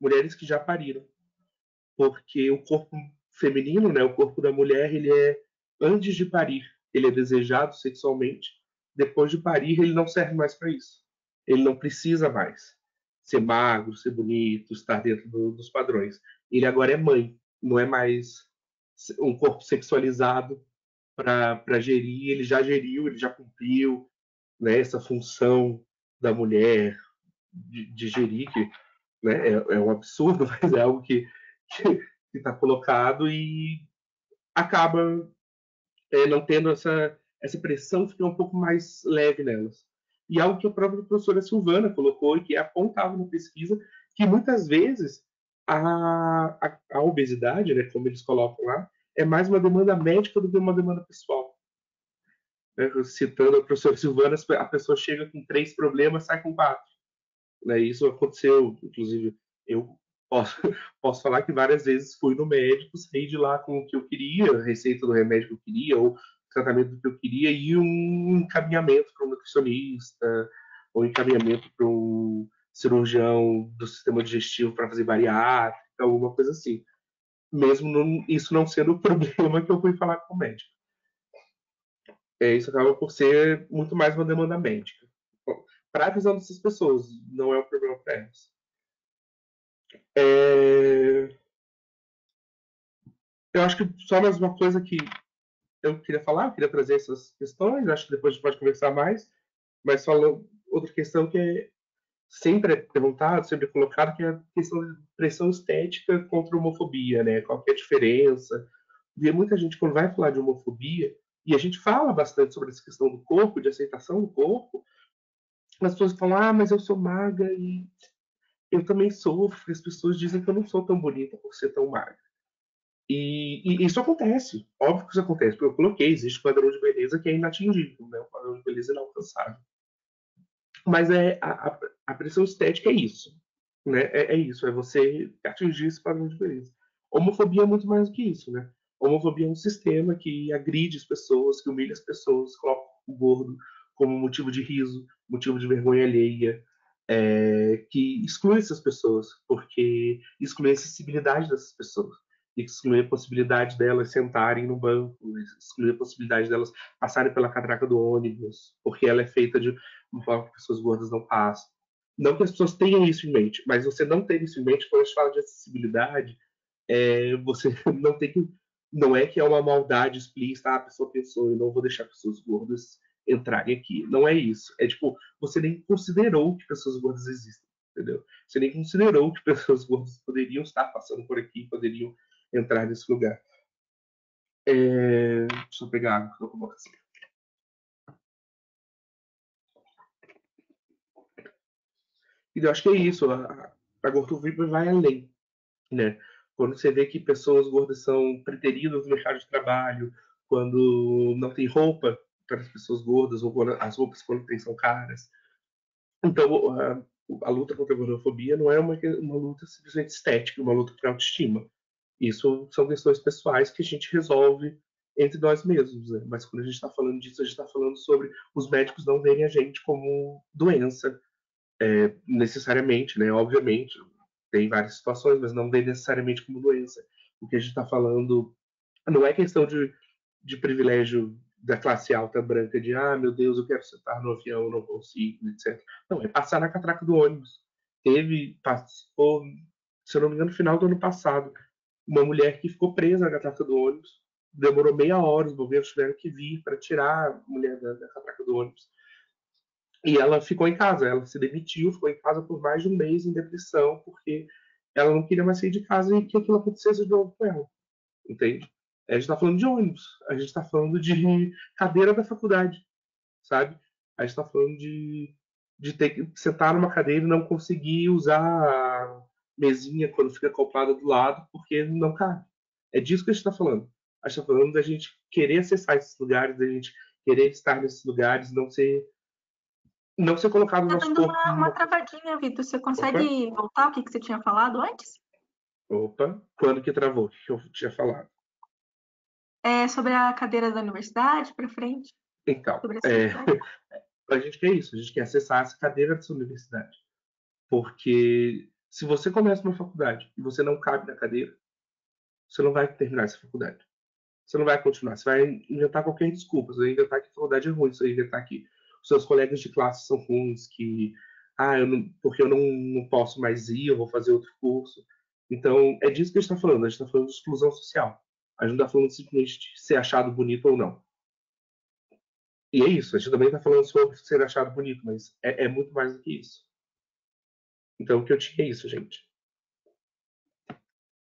Mulheres que já pariram. Porque o corpo feminino, né, o corpo da mulher, ele é antes de parir, ele é desejado sexualmente. Depois de parir, ele não serve mais para isso. Ele não precisa mais ser magro, ser bonito, estar dentro dos padrões. Ele agora é mãe, não é mais um corpo sexualizado para gerir. Ele já geriu, ele já cumpriu, né, essa função da mulher de gerir, que, né, é um absurdo, mas é algo que está colocado e acaba não tendo essa pressão, fica um pouco mais leve nelas. E algo que a própria professora Silvana colocou e que é apontado na pesquisa, que muitas vezes a obesidade, né, como eles colocam lá, é mais uma demanda médica do que uma demanda pessoal. Citando a professora Silvana, a pessoa chega com 3 problemas, sai com 4. Né? Isso aconteceu, inclusive, eu posso falar que várias vezes fui no médico, saí de lá com o que eu queria, a receita do remédio que eu queria, ou tratamento do que eu queria, e um encaminhamento para um nutricionista, ou encaminhamento para um cirurgião do sistema digestivo para fazer bariátrica, alguma coisa assim. Mesmo isso não sendo o problema que eu fui falar com o médico. Isso acaba por ser muito mais uma demanda médica. Para a visão dessas pessoas, não é um problema para elas. Eu acho que só mais uma coisa que eu queria falar, eu queria trazer essas questões, acho que depois a gente pode conversar mais, mas falando outra questão que sempre é perguntado, sempre é colocado, que é a questão de pressão estética contra a homofobia, né? Qual que é a diferença? E muita gente, quando vai falar de homofobia, e a gente fala bastante sobre essa questão do corpo, de aceitação do corpo, as pessoas falam, mas eu sou magra e eu também sofro, as pessoas dizem que eu não sou tão bonita por ser tão magra. E isso acontece, óbvio que isso acontece, porque eu coloquei, existe um padrão de beleza que é inatingível, né? Um padrão de beleza inalcançável. Mas a pressão estética é isso, né? É isso, é você atingir esse padrão de beleza. Homofobia é muito mais do que isso, né? Homofobia é um sistema que agride as pessoas, que humilha as pessoas, coloca o gordo como motivo de riso, motivo de vergonha alheia, que exclui essas pessoas, porque exclui a acessibilidade dessas pessoas, exclui a possibilidade delas sentarem no banco, exclui a possibilidade delas passarem pela catraca do ônibus, porque ela é feita de uma forma que pessoas gordas não passam. Não que as pessoas tenham isso em mente, mas você não ter isso em mente, quando a gente fala de acessibilidade, você não tem que... Não é que é uma maldade explícita, a pessoa pensou, eu não vou deixar pessoas gordas entrarem aqui. Não é isso. É tipo, você nem considerou que pessoas gordas existem, entendeu? Você nem considerou que pessoas gordas poderiam estar passando por aqui, poderiam entrar nesse lugar. Deixa eu pegar água, estou com boca assim. E eu acho que é isso. A gordofobia vai além, né? Quando você vê que pessoas gordas são preteridas no mercado de trabalho, quando não tem roupa para as pessoas gordas, ou quando as roupas quando tem são caras. Então, a luta contra a gordofobia não é uma luta simplesmente estética, uma luta por autoestima. Isso são questões pessoais que a gente resolve entre nós mesmos, né? Mas quando a gente está falando disso, a gente está falando sobre os médicos não verem a gente como doença, necessariamente, né? Obviamente, tem várias situações, mas não vem necessariamente como doença. O que a gente está falando não é questão de privilégio da classe alta branca, de meu Deus, eu quero sentar no avião, não consigo, etc. Não, é passar na catraca do ônibus. Passou, se eu não me engano, no final do ano passado, uma mulher que ficou presa na catraca do ônibus, demorou meia hora, os bombeiros tiveram que vir para tirar a mulher da catraca do ônibus. E ela ficou em casa, ela se demitiu, ficou em casa por mais de um mês em depressão, porque ela não queria mais sair de casa e que aquilo acontecesse de novo com ela. Entende? A gente está falando de ônibus, a gente está falando de cadeira da faculdade, sabe? A gente está falando de ter que sentar numa cadeira e não conseguir usar a mesinha quando fica acoplada do lado, porque não cabe. É disso que a gente está falando. A gente está falando da gente querer acessar esses lugares, da gente querer estar nesses lugares, não ser colocado no Tá nosso dando corpo. uma travadinha, Vitor. Você consegue voltar o que você tinha falado antes? Opa, quando que travou? O que eu tinha falado? Sobre a cadeira da universidade, para frente. Então, Sobre a gente quer isso, a gente quer acessar essa cadeira dessa universidade. Porque se você começa uma faculdade e você não cabe na cadeira, você não vai terminar essa faculdade. Você não vai continuar, você vai inventar qualquer desculpa, você vai inventar que a faculdade é ruim, você vai inventar que os seus colegas de classe são ruins, que porque eu não posso mais ir, eu vou fazer outro curso. Então, é disso que a gente está falando, a gente está falando de exclusão social. A gente não está falando simplesmente de ser achado bonito ou não. E é isso, a gente também está falando sobre ser achado bonito, mas é muito mais do que isso. Então, o que eu tinha é isso, gente.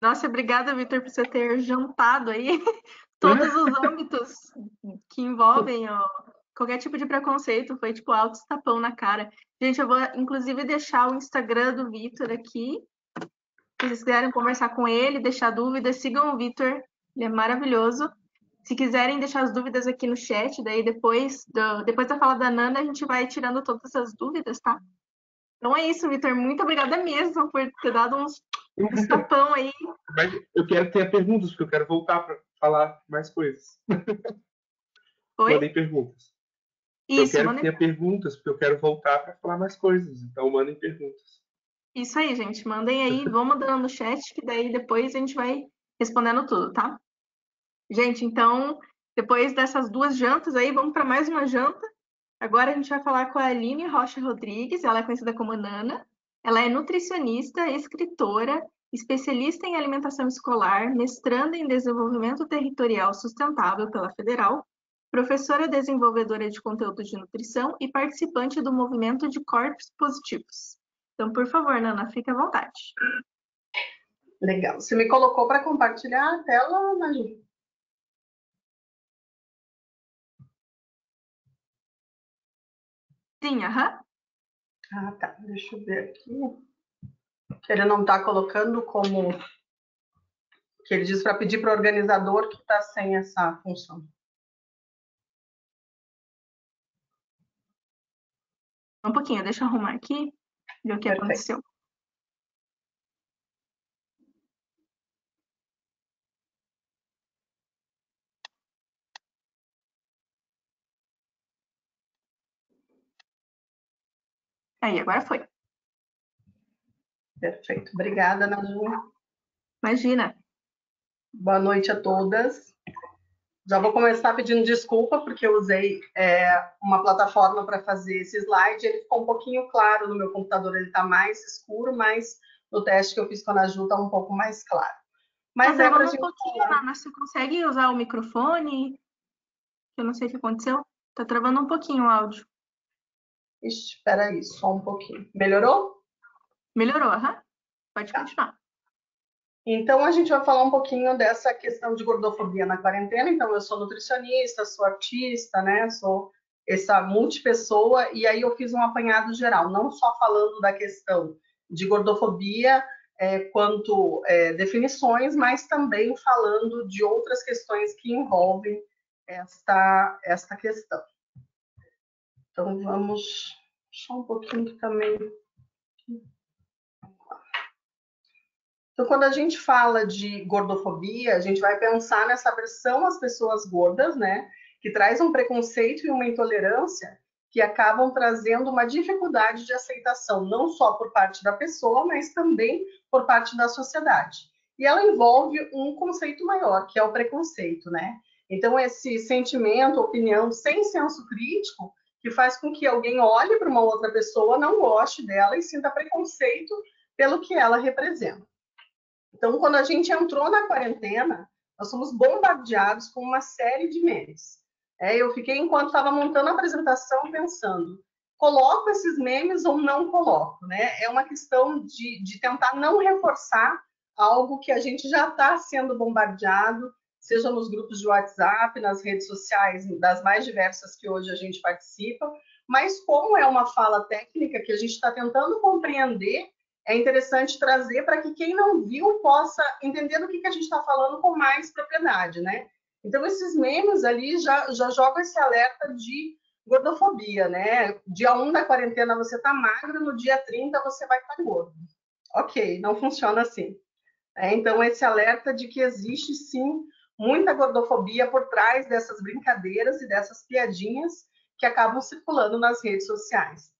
Nossa, obrigada, Vitor, por você ter jantado aí todos os âmbitos que envolvem qualquer tipo de preconceito. Foi tipo alto tapão na cara. Gente, eu vou inclusive deixar o Instagram do Vitor aqui. Se vocês quiserem conversar com ele, deixar dúvidas, sigam o Vitor, ele é maravilhoso. Se quiserem deixar as dúvidas aqui no chat, daí depois da fala da Nana, a gente vai tirando todas essas dúvidas, tá? Então é isso, Vitor. Muito obrigada mesmo por ter dado uns tapão aí. Mas eu quero ter perguntas, porque eu quero voltar para falar mais coisas. Oi? Mandem perguntas. Isso, eu quero ter perguntas, porque eu quero voltar para falar mais coisas. Então, mandem perguntas. Isso aí, gente. Mandem aí, vão mandando no chat, que daí depois a gente vai respondendo tudo, tá? Gente, então, depois dessas duas jantas aí, vamos para mais uma janta. Agora a gente vai falar com a Aline Rocha Rodrigues, ela é conhecida como Nana. Ela é nutricionista, escritora, especialista em alimentação escolar, mestranda em desenvolvimento territorial sustentável pela Federal, professora desenvolvedora de conteúdo de nutrição e participante do movimento de corpos positivos. Então, por favor, Nana, fique à vontade. Legal. Você me colocou para compartilhar a tela, Maju? Sim, aham. Ah, tá. Deixa eu ver aqui. Ele não está colocando como... que ele diz para pedir para o organizador que está sem essa função. Um pouquinho, deixa eu arrumar aqui, ver o que aconteceu. Aí, agora foi. Perfeito. Obrigada, Naju. Imagina. Boa noite a todas. Já vou começar pedindo desculpa, porque eu usei uma plataforma para fazer esse slide. Ele ficou um pouquinho claro no meu computador, ele está mais escuro, mas no teste que eu fiz com a Naju está um pouco mais claro. Mas tá para a gente um pouquinho, Nana. Você consegue usar o microfone? Eu não sei o que aconteceu. Tá travando um pouquinho o áudio. Ixi, espera aí, só um pouquinho. Melhorou? Melhorou, aham. Pode continuar. Então, a gente vai falar um pouquinho dessa questão de gordofobia na quarentena. Então, eu sou nutricionista, sou artista, né? Sou essa multipessoa, e aí eu fiz um apanhado geral, não só falando da questão de gordofobia quanto definições, mas também falando de outras questões que envolvem esta questão. Então, vamos... Só um pouquinho que também... Então, quando a gente fala de gordofobia, a gente vai pensar nessa aversão às pessoas gordas, né? Que traz um preconceito e uma intolerância que acabam trazendo uma dificuldade de aceitação, não só por parte da pessoa, mas também por parte da sociedade. E ela envolve um conceito maior, que é o preconceito, né? Então, esse sentimento, opinião sem senso crítico, que faz com que alguém olhe para uma outra pessoa, não goste dela e sinta preconceito pelo que ela representa. Então, quando a gente entrou na quarentena, nós fomos bombardeados com uma série de memes. Eu fiquei, enquanto estava montando a apresentação, pensando, coloco esses memes ou não coloco, né? É uma questão de tentar não reforçar algo que a gente já está sendo bombardeado, seja nos grupos de WhatsApp, nas redes sociais, das mais diversas que hoje a gente participa, mas como é uma fala técnica que a gente está tentando compreender, é interessante trazer para que quem não viu possa entender do que a gente está falando com mais propriedade, né? Então, esses memes ali já jogam esse alerta de gordofobia, né? Dia 1 da quarentena você está magro, no dia 30 você vai estar gordo. Ok, não funciona assim. Então, esse alerta de que existe, sim, muita gordofobia por trás dessas brincadeiras e dessas piadinhas que acabam circulando nas redes sociais.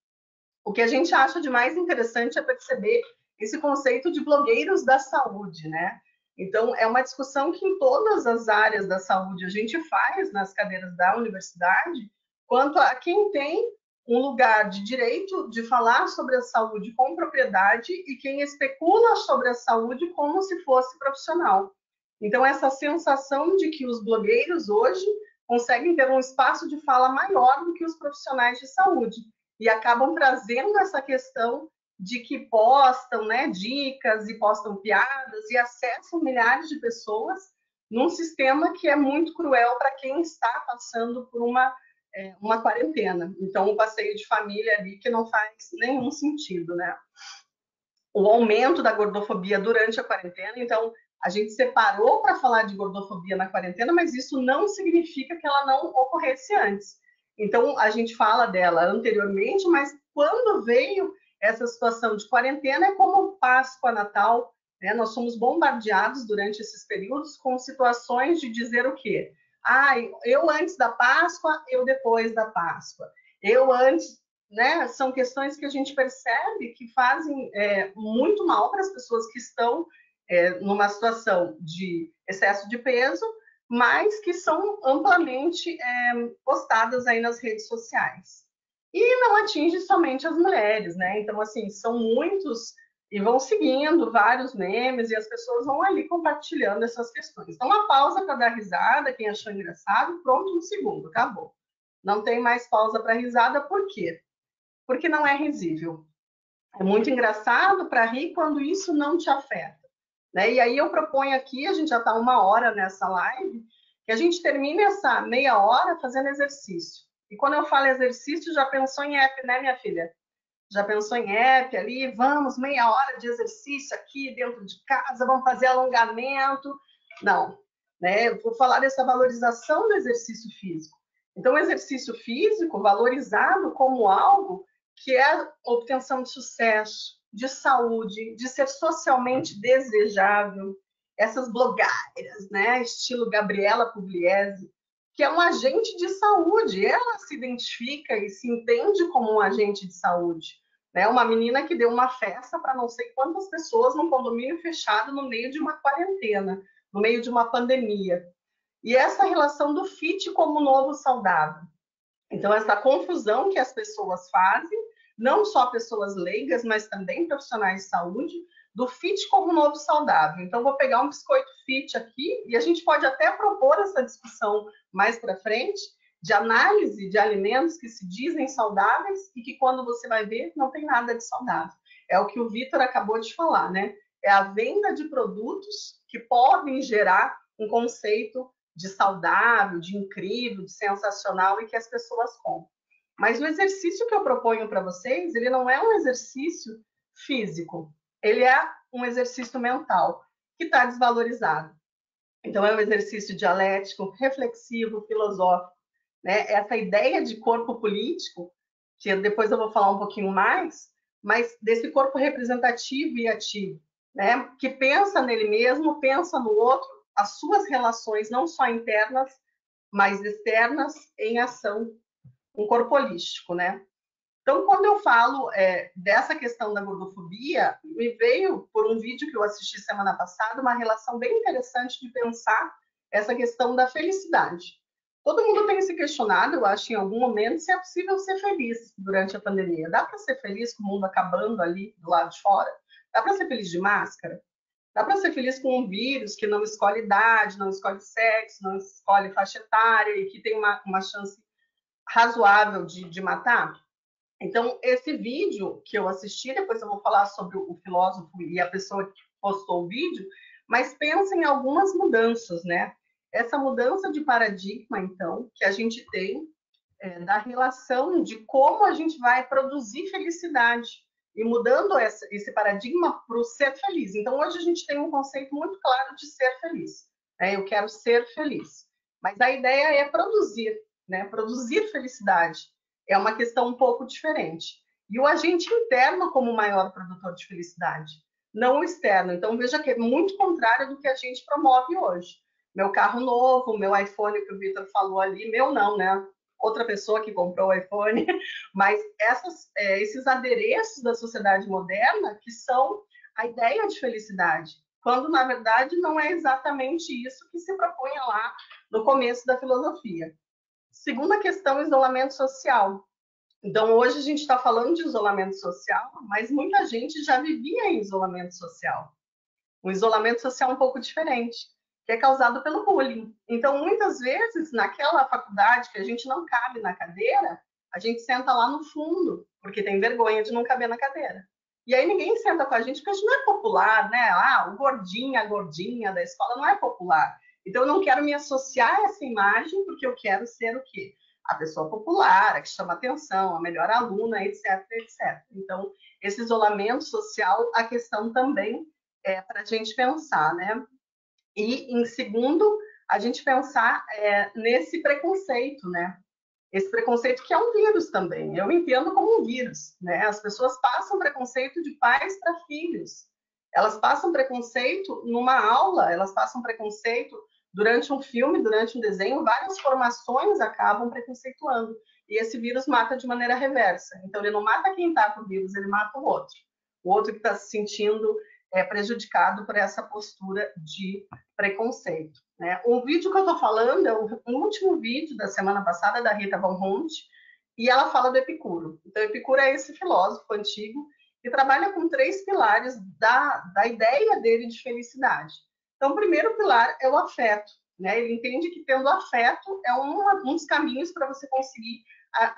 O que a gente acha de mais interessante é perceber esse conceito de blogueiros da saúde, né? Então, é uma discussão que em todas as áreas da saúde a gente faz nas cadeiras da universidade, quanto a quem tem um lugar de direito de falar sobre a saúde com propriedade e quem especula sobre a saúde como se fosse profissional. Então, essa sensação de que os blogueiros hoje conseguem ter um espaço de fala maior do que os profissionais de saúde e acabam trazendo essa questão de que postam, né, dicas e postam piadas e acessam milhares de pessoas num sistema que é muito cruel para quem está passando por uma quarentena. Então, um passeio de família ali que não faz nenhum sentido, né? O aumento da gordofobia durante a quarentena, então, a gente separou para falar de gordofobia na quarentena, mas isso não significa que ela não ocorresse antes. Então, a gente fala dela anteriormente, mas quando veio essa situação de quarentena, é como Páscoa, Natal, né? Nós somos bombardeados durante esses períodos com situações de dizer o quê? Eu antes da Páscoa, eu depois da Páscoa. Eu antes, né? São questões que a gente percebe que fazem muito mal para as pessoas que estão numa situação de excesso de peso, mas que são amplamente postadas aí nas redes sociais. E não atinge somente as mulheres, né? Então, assim, são muitos e vão seguindo vários memes e as pessoas vão ali compartilhando essas questões. Então, uma pausa para dar risada, quem achou engraçado, pronto, um segundo, acabou. Não tem mais pausa para risada, por quê? Porque não é risível. É muito engraçado para rir quando isso não te afeta. Né? E aí eu proponho aqui, a gente já está 1 hora nessa live, que a gente termine essa meia hora fazendo exercício. E quando eu falo exercício, já pensou em app, né, minha filha? Já pensou em app ali? Vamos, meia hora de exercício aqui dentro de casa, vamos fazer alongamento. Não, né? Eu vou falar dessa valorização do exercício físico. Então, o exercício físico valorizado como algo que é obtenção de sucesso, de saúde, de ser socialmente desejável. Essas blogueiras, né, estilo Gabriela Pugliese, que é um agente de saúde, ela se identifica e se entende como um agente de saúde. Né? Uma menina que deu uma festa para não sei quantas pessoas num condomínio fechado no meio de uma quarentena, no meio de uma pandemia. E essa relação do fit como novo saudável. Então, essa confusão que as pessoas fazem, não só pessoas leigas, mas também profissionais de saúde, do fit como novo saudável. Então, vou pegar um biscoito fit aqui e a gente pode até propor essa discussão mais para frente, de análise de alimentos que se dizem saudáveis e que quando você vai ver, não tem nada de saudável. É o que o Vitor acabou de falar, né? É a venda de produtos que podem gerar um conceito de saudável, de incrível, de sensacional e que as pessoas compram. Mas o exercício que eu proponho para vocês, ele não é um exercício físico, ele é um exercício mental que está desvalorizado. Então, é um exercício dialético, reflexivo, filosófico. Né? Essa ideia de corpo político, que depois eu vou falar um pouquinho mais, mas desse corpo representativo e ativo, né? Que pensa nele mesmo, pensa no outro, as suas relações não só internas, mas externas em ação. um corpo holístico, né? Então, quando eu falo dessa questão da gordofobia, me veio, por um vídeo que eu assisti semana passada, uma relação bem interessante de pensar essa questão da felicidade. Todo mundo tem se questionado, eu acho, em algum momento, se é possível ser feliz durante a pandemia. Dá para ser feliz com o mundo acabando ali do lado de fora? Dá para ser feliz de máscara? Dá para ser feliz com um vírus que não escolhe idade, não escolhe sexo, não escolhe faixa etária e que tem uma chance razoável de matar? Então, esse vídeo que eu assisti, depois eu vou falar sobre o filósofo e a pessoa que postou o vídeo, mas pensa em algumas mudanças, né? Essa mudança de paradigma, então, que a gente tem da relação de como a gente vai produzir felicidade e mudando esse paradigma para o ser feliz. Então, hoje a gente tem um conceito muito claro de ser feliz. Né? Eu quero ser feliz. Mas a ideia é produzir, né? Produzir felicidade. É uma questão um pouco diferente. E o agente interno como o maior produtor de felicidade, não o externo. Então, veja que é muito contrário do que a gente promove hoje. Meu carro novo, meu iPhone que o Vitor falou ali, meu não, né? Outra pessoa que comprou o iPhone, mas esses adereços da sociedade moderna que são a ideia de felicidade, quando, na verdade, não é exatamente isso que se propunha lá no começo da filosofia. Segunda questão, isolamento social. Então, hoje a gente está falando de isolamento social, mas muita gente já vivia em isolamento social. Um isolamento social um pouco diferente, que é causado pelo bullying. Então, muitas vezes, naquela faculdade que a gente não cabe na cadeira, a gente senta lá no fundo, porque tem vergonha de não caber na cadeira. E aí ninguém senta com a gente, porque a gente não é popular, né? O gordinho, a gordinha da escola não é popular. Então, eu não quero me associar a essa imagem, porque eu quero ser o quê? A pessoa popular, a que chama atenção, a melhor aluna, etc, etc. Então, esse isolamento social, a questão também para a gente pensar, né? E, em segundo, a gente pensar nesse preconceito, né? Esse preconceito que é um vírus também. Eu entendo como um vírus, né? As pessoas passam preconceito de pais para filhos. Elas passam preconceito numa aula, elas passam preconceito durante um filme, durante um desenho. Várias formações acabam preconceituando. E esse vírus mata de maneira reversa. Então, ele não mata quem está com o vírus, ele mata o outro. O outro que está se sentindo prejudicado por essa postura de preconceito. Né? O vídeo que eu estou falando é o último vídeo da semana passada, da Rita Von Hunt, e ela fala do Epicuro. Então, Epicuro é esse filósofo antigo que trabalha com 3 pilares da ideia dele de felicidade. Então, o primeiro pilar é o afeto. Né? Ele entende que tendo afeto é um dos caminhos para você conseguir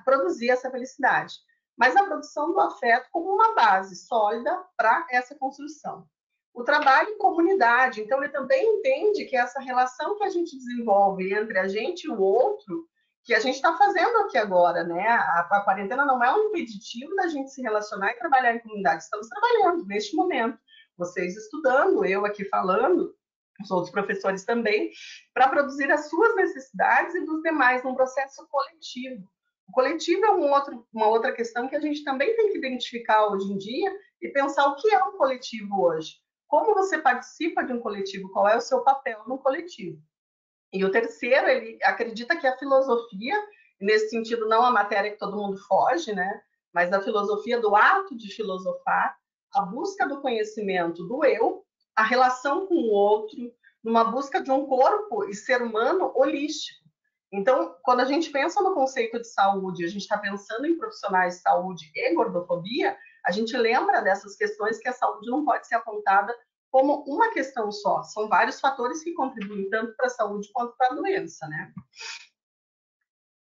produzir essa felicidade. Mas a produção do afeto como uma base sólida para essa construção. O trabalho em comunidade, então ele também entende que essa relação que a gente desenvolve entre a gente e o outro, que a gente está fazendo aqui agora, né? A quarentena não é um impeditivo da gente se relacionar e trabalhar em comunidade. Estamos trabalhando neste momento, vocês estudando, eu aqui falando, os outros professores também, para produzir as suas necessidades e dos demais num processo coletivo. O coletivo é uma outra questão que a gente também tem que identificar hoje em dia e pensar o que é um coletivo hoje. Como você participa de um coletivo? Qual é o seu papel no coletivo? E o terceiro, ele acredita que a filosofia, nesse sentido não a matéria que todo mundo foge, né? Mas a filosofia do ato de filosofar, a busca do conhecimento do eu, a relação com o outro, numa busca de um corpo e ser humano holístico. Então, quando a gente pensa no conceito de saúde, a gente está pensando em profissionais de saúde e gordofobia, a gente lembra dessas questões que a saúde não pode ser apontada como uma questão só. São vários fatores que contribuem tanto para a saúde quanto para a doença, né?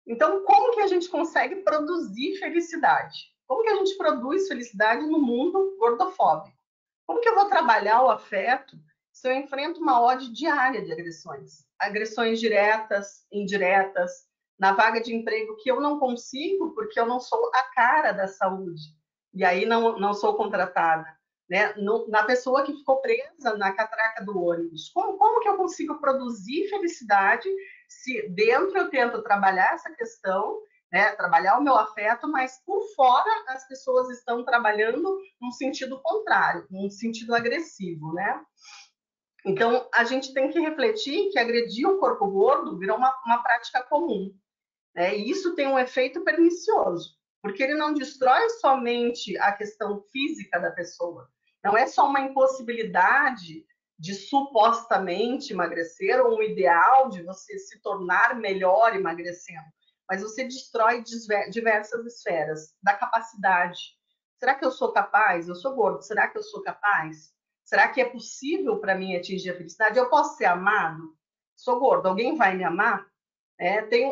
Então, como que a gente consegue produzir felicidade? Como que a gente produz felicidade no mundo gordofóbico? Como que eu vou trabalhar o afeto se eu enfrento uma ode diária de agressões? Agressões diretas, indiretas, na vaga de emprego que eu não consigo porque eu não sou a cara da saúde. E aí não sou contratada. Né? Na pessoa que ficou presa na catraca do ônibus. Como que eu consigo produzir felicidade se dentro eu tento trabalhar essa questão, né? Trabalhar o meu afeto, mas por fora as pessoas estão trabalhando num sentido contrário, num sentido agressivo, né? Então, a gente tem que refletir que agredir o corpo gordo virou uma prática comum. né? E isso tem um efeito pernicioso, porque ele não destrói somente a questão física da pessoa, não é só uma impossibilidade de supostamente emagrecer ou um ideal de você se tornar melhor emagrecendo, mas você destrói diversas esferas da capacidade. Será que eu sou capaz? Eu sou gordo. Será que eu sou capaz? Será que é possível para mim atingir a felicidade? Eu posso ser amado? Sou gordo. Alguém vai me amar? Tem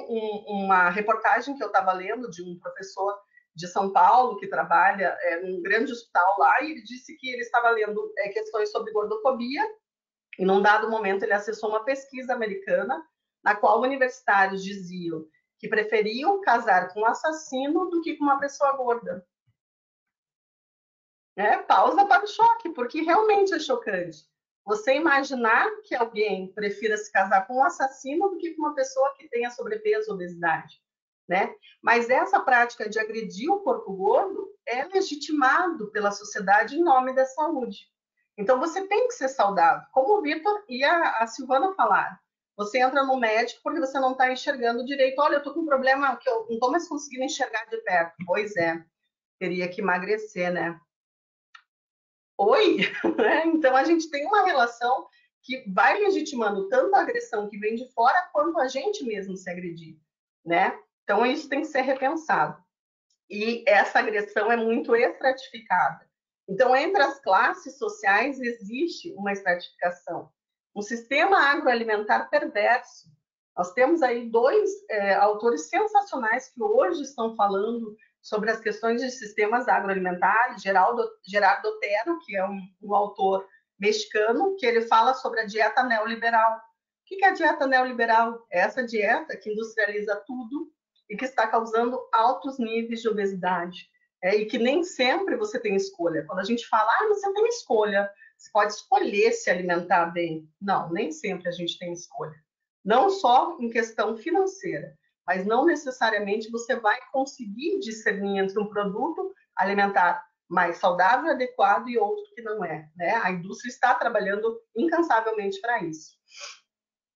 uma reportagem que eu estava lendo de um professor de São Paulo que trabalha num grande hospital lá, e ele disse que ele estava lendo questões sobre gordofobia, e num dado momento ele acessou uma pesquisa americana na qual universitários diziam que preferiam casar com um assassino do que com uma pessoa gorda. Pausa para o choque, porque realmente é chocante. Você imaginar que alguém prefira se casar com um assassino do que com uma pessoa que tenha sobrepeso, obesidade, né? Mas essa prática de agredir o corpo gordo é legitimado pela sociedade em nome da saúde. Então, você tem que ser saudável. Como o Vitor e a Silvana falaram, você entra no médico porque você não está enxergando direito. Olha, eu estou com um problema que eu não estou mais conseguindo enxergar de perto. Pois é, teria que emagrecer, né? Oi? Então, a gente tem uma relação que vai legitimando tanto a agressão que vem de fora, quanto a gente mesmo se agredir, né? Então, isso tem que ser repensado. E essa agressão é muito estratificada. Então, entre as classes sociais existe uma estratificação. Um sistema agroalimentar perverso. Nós temos aí dois autores sensacionais que hoje estão falando sobre as questões de sistemas agroalimentares. Gerardo Otero, que é um autor mexicano, que ele fala sobre a dieta neoliberal. O que é a dieta neoliberal? É essa dieta que industrializa tudo e que está causando altos níveis de obesidade. E que nem sempre você tem escolha. Quando a gente fala, você tem escolha, você pode escolher se alimentar bem. Não, nem sempre a gente tem escolha. Não só em questão financeira, mas não necessariamente você vai conseguir discernir entre um produto alimentar mais saudável, adequado e outro que não é, né? A indústria está trabalhando incansavelmente para isso.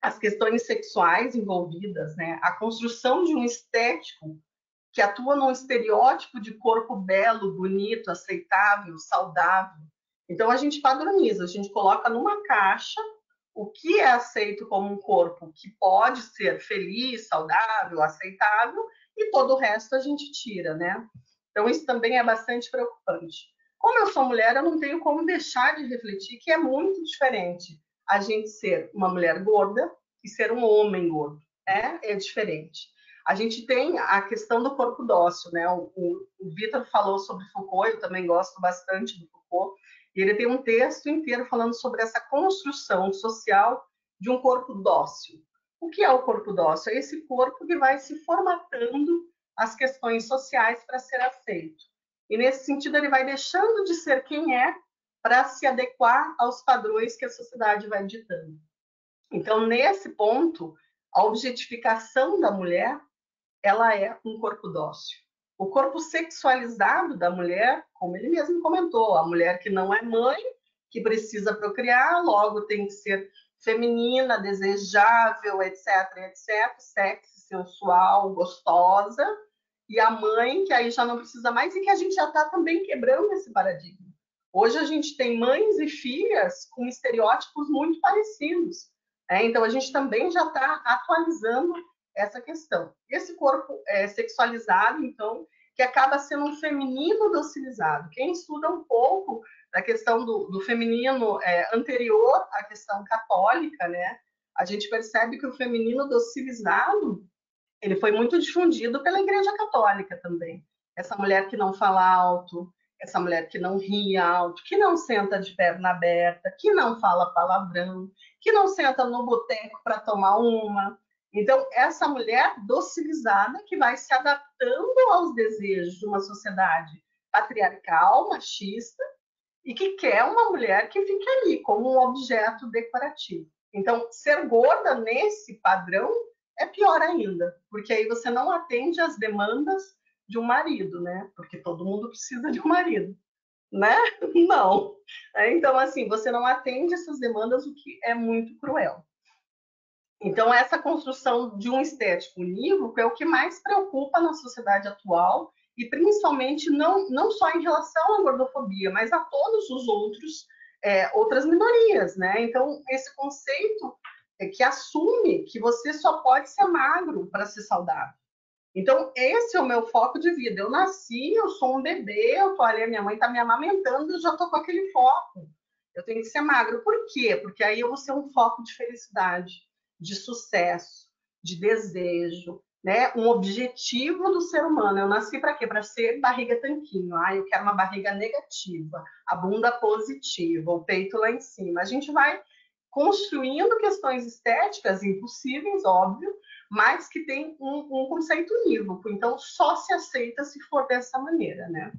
As questões sexuais envolvidas, né? A construção de um estético que atua num estereótipo de corpo belo, bonito, aceitável, saudável. Então, a gente padroniza, a gente coloca numa caixa o que é aceito como um corpo que pode ser feliz, saudável, aceitável, e todo o resto a gente tira, né? Então, isso também é bastante preocupante. Como eu sou mulher, eu não tenho como deixar de refletir que é muito diferente a gente ser uma mulher gorda e ser um homem gordo. É diferente. A gente tem a questão do corpo dócil, né? O Vitor falou sobre Foucault, eu também gosto bastante do Foucault, e ele tem um texto inteiro falando sobre essa construção social de um corpo dócil. O que é o corpo dócil? É esse corpo que vai se formatando as questões sociais para ser aceito. E nesse sentido ele vai deixando de ser quem é para se adequar aos padrões que a sociedade vai ditando. Então, nesse ponto, a objetificação da mulher, ela é um corpo dócil. O corpo sexualizado da mulher, como ele mesmo comentou, a mulher que não é mãe, que precisa procriar, logo tem que ser feminina, desejável, etc, etc, sexy, sensual, gostosa, e a mãe, que aí já não precisa mais, e que a gente já está também quebrando esse paradigma. Hoje a gente tem mães e filhas com estereótipos muito parecidos. Então, a gente também já está atualizando essa questão. Esse corpo sexualizado, então, que acaba sendo um feminino docilizado. Quem estuda um pouco da questão do feminino anterior à questão católica, né, a gente percebe que o feminino docilizado ele foi muito difundido pela Igreja Católica também. Essa mulher que não fala alto, essa mulher que não ri alto, que não senta de perna aberta, que não fala palavrão, que não senta no boteco para tomar uma. Então, essa mulher docilizada que vai se adaptando aos desejos de uma sociedade patriarcal, machista, e que quer uma mulher que fique ali como um objeto decorativo. Então, ser gorda nesse padrão é pior ainda, porque aí você não atende às demandas de um marido, né? Porque todo mundo precisa de um marido, né? Não. Então, assim, você não atende essas demandas, o que é muito cruel. Então, essa construção de um estético unívoco é o que mais preocupa na sociedade atual, e principalmente não só em relação à gordofobia, mas a todos os outras minorias, né? Então, esse conceito que assume que você só pode ser magro para ser saudável. Então, esse é o meu foco de vida. Eu nasci, eu sou um bebê, eu tô ali, a minha mãe está me amamentando, eu já estou com aquele foco. Eu tenho que ser magro. Por quê? Porque aí eu vou ser um foco de felicidade, de sucesso, de desejo, né? Um objetivo do ser humano. Eu nasci para quê? Para ser barriga tanquinho. Ah, eu quero uma barriga negativa, a bunda positiva, o peito lá em cima. A gente vai construindo questões estéticas impossíveis, óbvio, mas que tem um conceito unívoco. Então, só se aceita se for dessa maneira, né?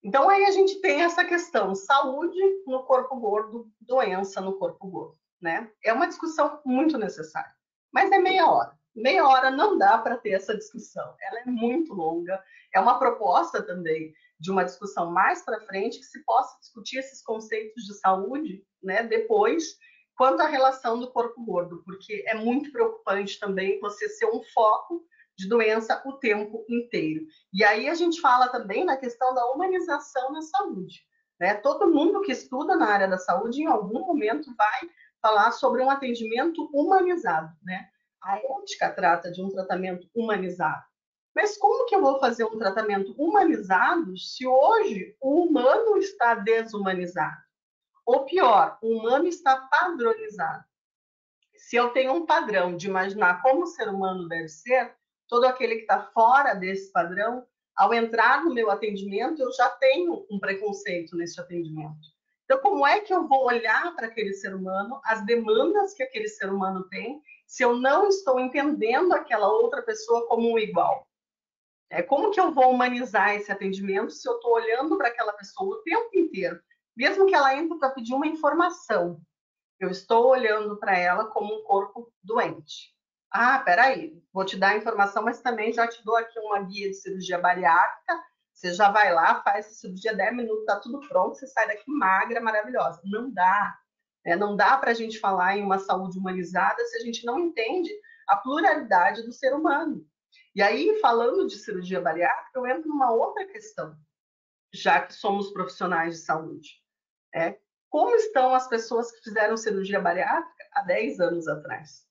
Então, aí a gente tem essa questão, saúde no corpo gordo, doença no corpo gordo, né? É uma discussão muito necessária, mas é meia hora. Meia hora não dá para ter essa discussão, ela é muito longa. É uma proposta também de uma discussão mais para frente, que se possa discutir esses conceitos de saúde, né, depois, quanto à relação do corpo gordo, porque é muito preocupante também você ser um foco de doença o tempo inteiro. E aí a gente fala também na questão da humanização na saúde, né? Todo mundo que estuda na área da saúde, em algum momento, vai falar sobre um atendimento humanizado, né? A ética trata de um tratamento humanizado. Mas como que eu vou fazer um tratamento humanizado se hoje o humano está desumanizado? Ou pior, o humano está padronizado. Se eu tenho um padrão de imaginar como o ser humano deve ser, todo aquele que está fora desse padrão, ao entrar no meu atendimento, eu já tenho um preconceito nesse atendimento. Então, como é que eu vou olhar para aquele ser humano, as demandas que aquele ser humano tem, se eu não estou entendendo aquela outra pessoa como um igual? Como que eu vou humanizar esse atendimento se eu estou olhando para aquela pessoa o tempo inteiro? Mesmo que ela entre para pedir uma informação, eu estou olhando para ela como um corpo doente. Ah, peraí, vou te dar a informação, mas também já te dou aqui uma guia de cirurgia bariátrica. Você já vai lá, faz essa cirurgia, 10 minutos, tá tudo pronto, você sai daqui magra, maravilhosa. Não dá. Não dá para a gente falar em uma saúde humanizada se a gente não entende a pluralidade do ser humano. E aí, falando de cirurgia bariátrica, eu entro numa outra questão, já que somos profissionais de saúde. Como estão as pessoas que fizeram cirurgia bariátrica há 10 anos atrás?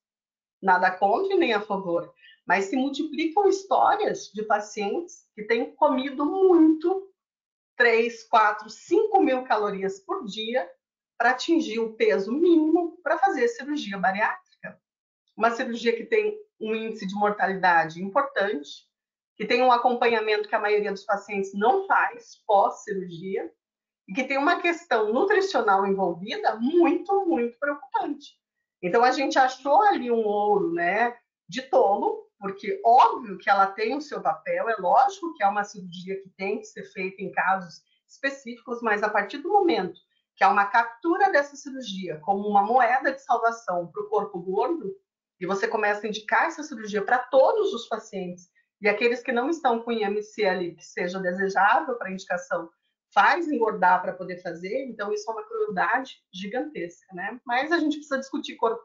Nada contra e nem a favor, mas se multiplicam histórias de pacientes que têm comido muito, 3, 4, 5 mil calorias por dia, para atingir o peso mínimo para fazer cirurgia bariátrica. Uma cirurgia que tem um índice de mortalidade importante, que tem um acompanhamento que a maioria dos pacientes não faz pós-cirurgia, e que tem uma questão nutricional envolvida muito, muito preocupante. Então, a gente achou ali um ouro, né, de tolo, porque óbvio que ela tem o seu papel, é lógico que é uma cirurgia que tem que ser feita em casos específicos, mas a partir do momento que há uma captura dessa cirurgia como uma moeda de salvação para o corpo gordo, e você começa a indicar essa cirurgia para todos os pacientes, e aqueles que não estão com IMC ali, que seja desejável para indicação, faz engordar para poder fazer, então isso é uma crueldade gigantesca, né? Mas a gente precisa discutir corpo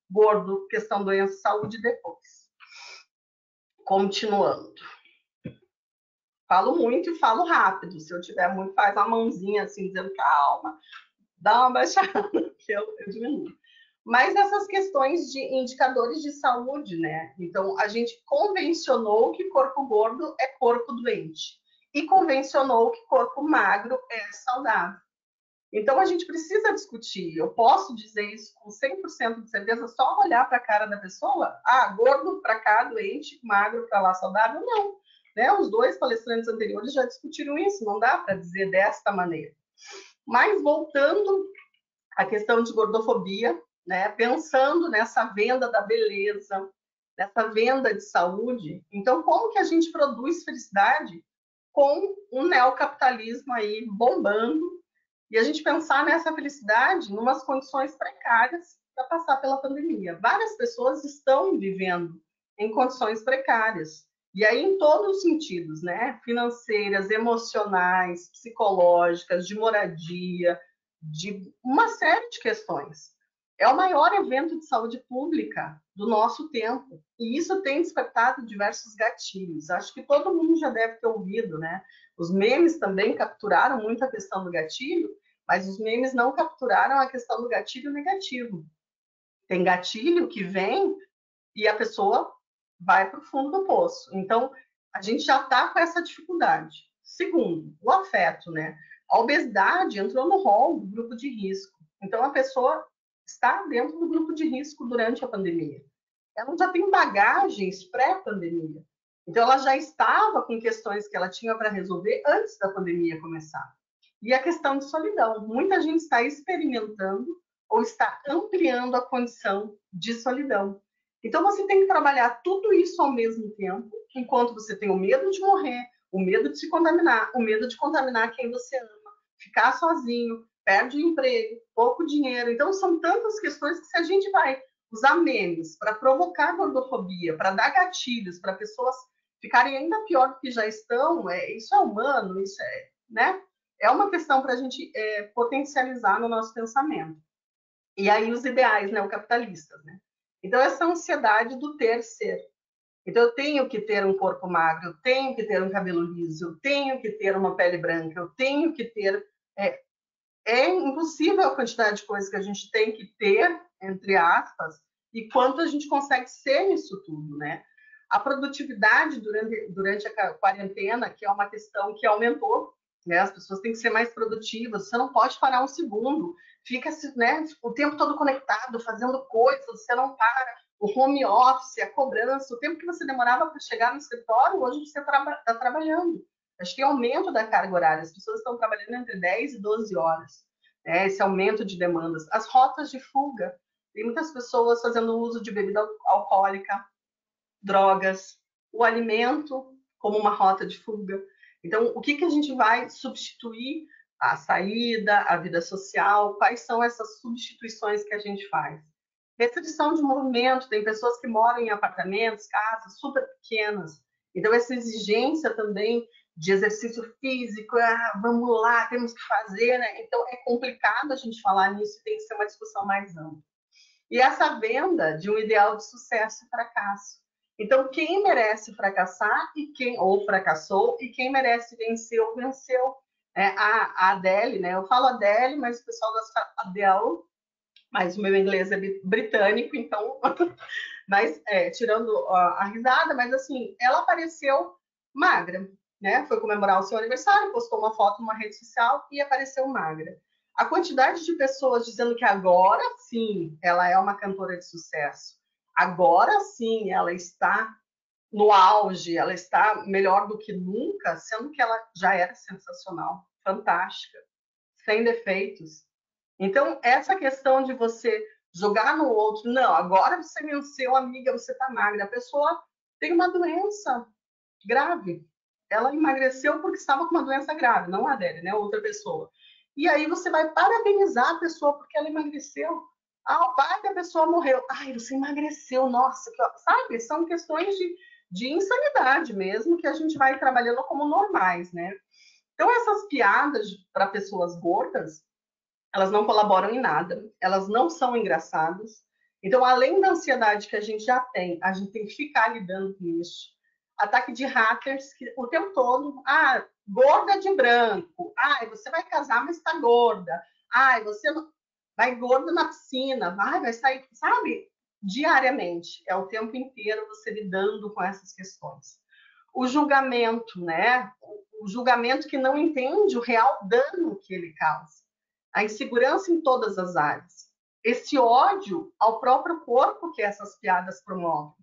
gordo, questão doença, saúde depois. Continuando. Falo muito e falo rápido. Se eu tiver muito, faz uma mãozinha assim, dizendo calma, dá uma baixada, que eu diminuo. Mas essas questões de indicadores de saúde, né? Então, a gente convencionou que corpo gordo é corpo doente. E convencionou que corpo magro é saudável. Então, a gente precisa discutir. Eu posso dizer isso com 100% de certeza, só olhar para a cara da pessoa? Ah, gordo para cá, doente, magro para lá, saudável? Não. Né? Os dois palestrantes anteriores já discutiram isso, não dá para dizer desta maneira. Mas, voltando à questão de gordofobia, né? Pensando nessa venda da beleza, nessa venda de saúde, então, como que a gente produz felicidade com um neocapitalismo aí bombando, e a gente pensar nessa felicidade em umas condições precárias para passar pela pandemia. Várias pessoas estão vivendo em condições precárias, e aí em todos os sentidos, né? Financeiras, emocionais, psicológicas, de moradia, de uma série de questões. É o maior evento de saúde pública do nosso tempo. E isso tem despertado diversos gatilhos. Acho que todo mundo já deve ter ouvido, né? Os memes também capturaram muito a questão do gatilho, mas os memes não capturaram a questão do gatilho negativo. Tem gatilho que vem e a pessoa vai para o fundo do poço. Então, a gente já está com essa dificuldade. Segundo, o afeto, né? A obesidade entrou no rol do grupo de risco. Então, a pessoa está dentro do grupo de risco durante a pandemia. Ela já tem bagagens pré-pandemia. Então, ela já estava com questões que ela tinha para resolver antes da pandemia começar. E a questão de solidão. Muita gente está experimentando ou está ampliando a condição de solidão. Então, você tem que trabalhar tudo isso ao mesmo tempo, enquanto você tem o medo de morrer, o medo de se contaminar, o medo de contaminar quem você ama, ficar sozinho, perde o emprego, pouco dinheiro. Então, são tantas questões que se a gente vai usar memes para provocar gordofobia, para dar gatilhos, para pessoas ficarem ainda pior do que já estão, isso é humano, isso é, né? É uma questão para a gente potencializar no nosso pensamento. E aí os ideais neocapitalistas, né? Então, essa ansiedade do ter ser. Então, eu tenho que ter um corpo magro, eu tenho que ter um cabelo liso, eu tenho que ter uma pele branca, eu tenho que ter... É impossível a quantidade de coisas que a gente tem que ter, entre aspas, e quanto a gente consegue ser isso tudo, né? A produtividade durante a quarentena, que é uma questão que aumentou, né? As pessoas têm que ser mais produtivas, você não pode parar um segundo, fica, né, o tempo todo conectado, fazendo coisas, você não para. O home office, a cobrança, o tempo que você demorava para chegar no escritório, hoje você está trabalhando. Acho que é aumento da carga horária, as pessoas estão trabalhando entre 10 e 12 horas, né? Esse aumento de demandas. As rotas de fuga, tem muitas pessoas fazendo uso de bebida alcoólica, drogas, o alimento como uma rota de fuga. Então, o que a gente vai substituir? A saída, a vida social, quais são essas substituições que a gente faz? Restrição de movimento, tem pessoas que moram em apartamentos, casas super pequenas, então essa exigência também de exercício físico, vamos lá, temos que fazer, né? Então é complicado a gente falar nisso, tem que ser uma discussão mais ampla. E essa venda de um ideal de sucesso e fracasso. Então, quem merece fracassar ou fracassou, e quem merece vencer ou venceu. A Adele, né? Eu falo Adele, mas o pessoal gosta de Adele, mas o meu inglês é britânico, então, mas tirando a risada, mas assim, ela apareceu magra, né? Foi comemorar o seu aniversário, postou uma foto numa rede social e apareceu magra. A quantidade de pessoas dizendo que agora sim ela é uma cantora de sucesso, agora sim ela está no auge, ela está melhor do que nunca, sendo que ela já era sensacional, fantástica, sem defeitos. Então, essa questão de você jogar no outro, não, agora você venceu, amiga, você está magra. A pessoa tem uma doença grave. Ela emagreceu porque estava com uma doença grave, não a Adele, né? Outra pessoa. E aí você vai parabenizar a pessoa porque ela emagreceu. Ah, o pai da pessoa morreu. Ai, você emagreceu, nossa, sabe? São questões de insanidade mesmo que a gente vai trabalhando como normais, né? Então, essas piadas para pessoas gordas, elas não colaboram em nada, elas não são engraçadas. Então, além da ansiedade que a gente já tem, a gente tem que ficar lidando com isso. Ataque de hackers que o tempo todo, gorda de branco, você vai casar, mas está gorda, você vai gorda na piscina, vai sair, sabe? Diariamente, é o tempo inteiro você lidando com essas questões. O julgamento, né? O julgamento que não entende o real dano que ele causa. A insegurança em todas as áreas. Esse ódio ao próprio corpo que essas piadas promovem.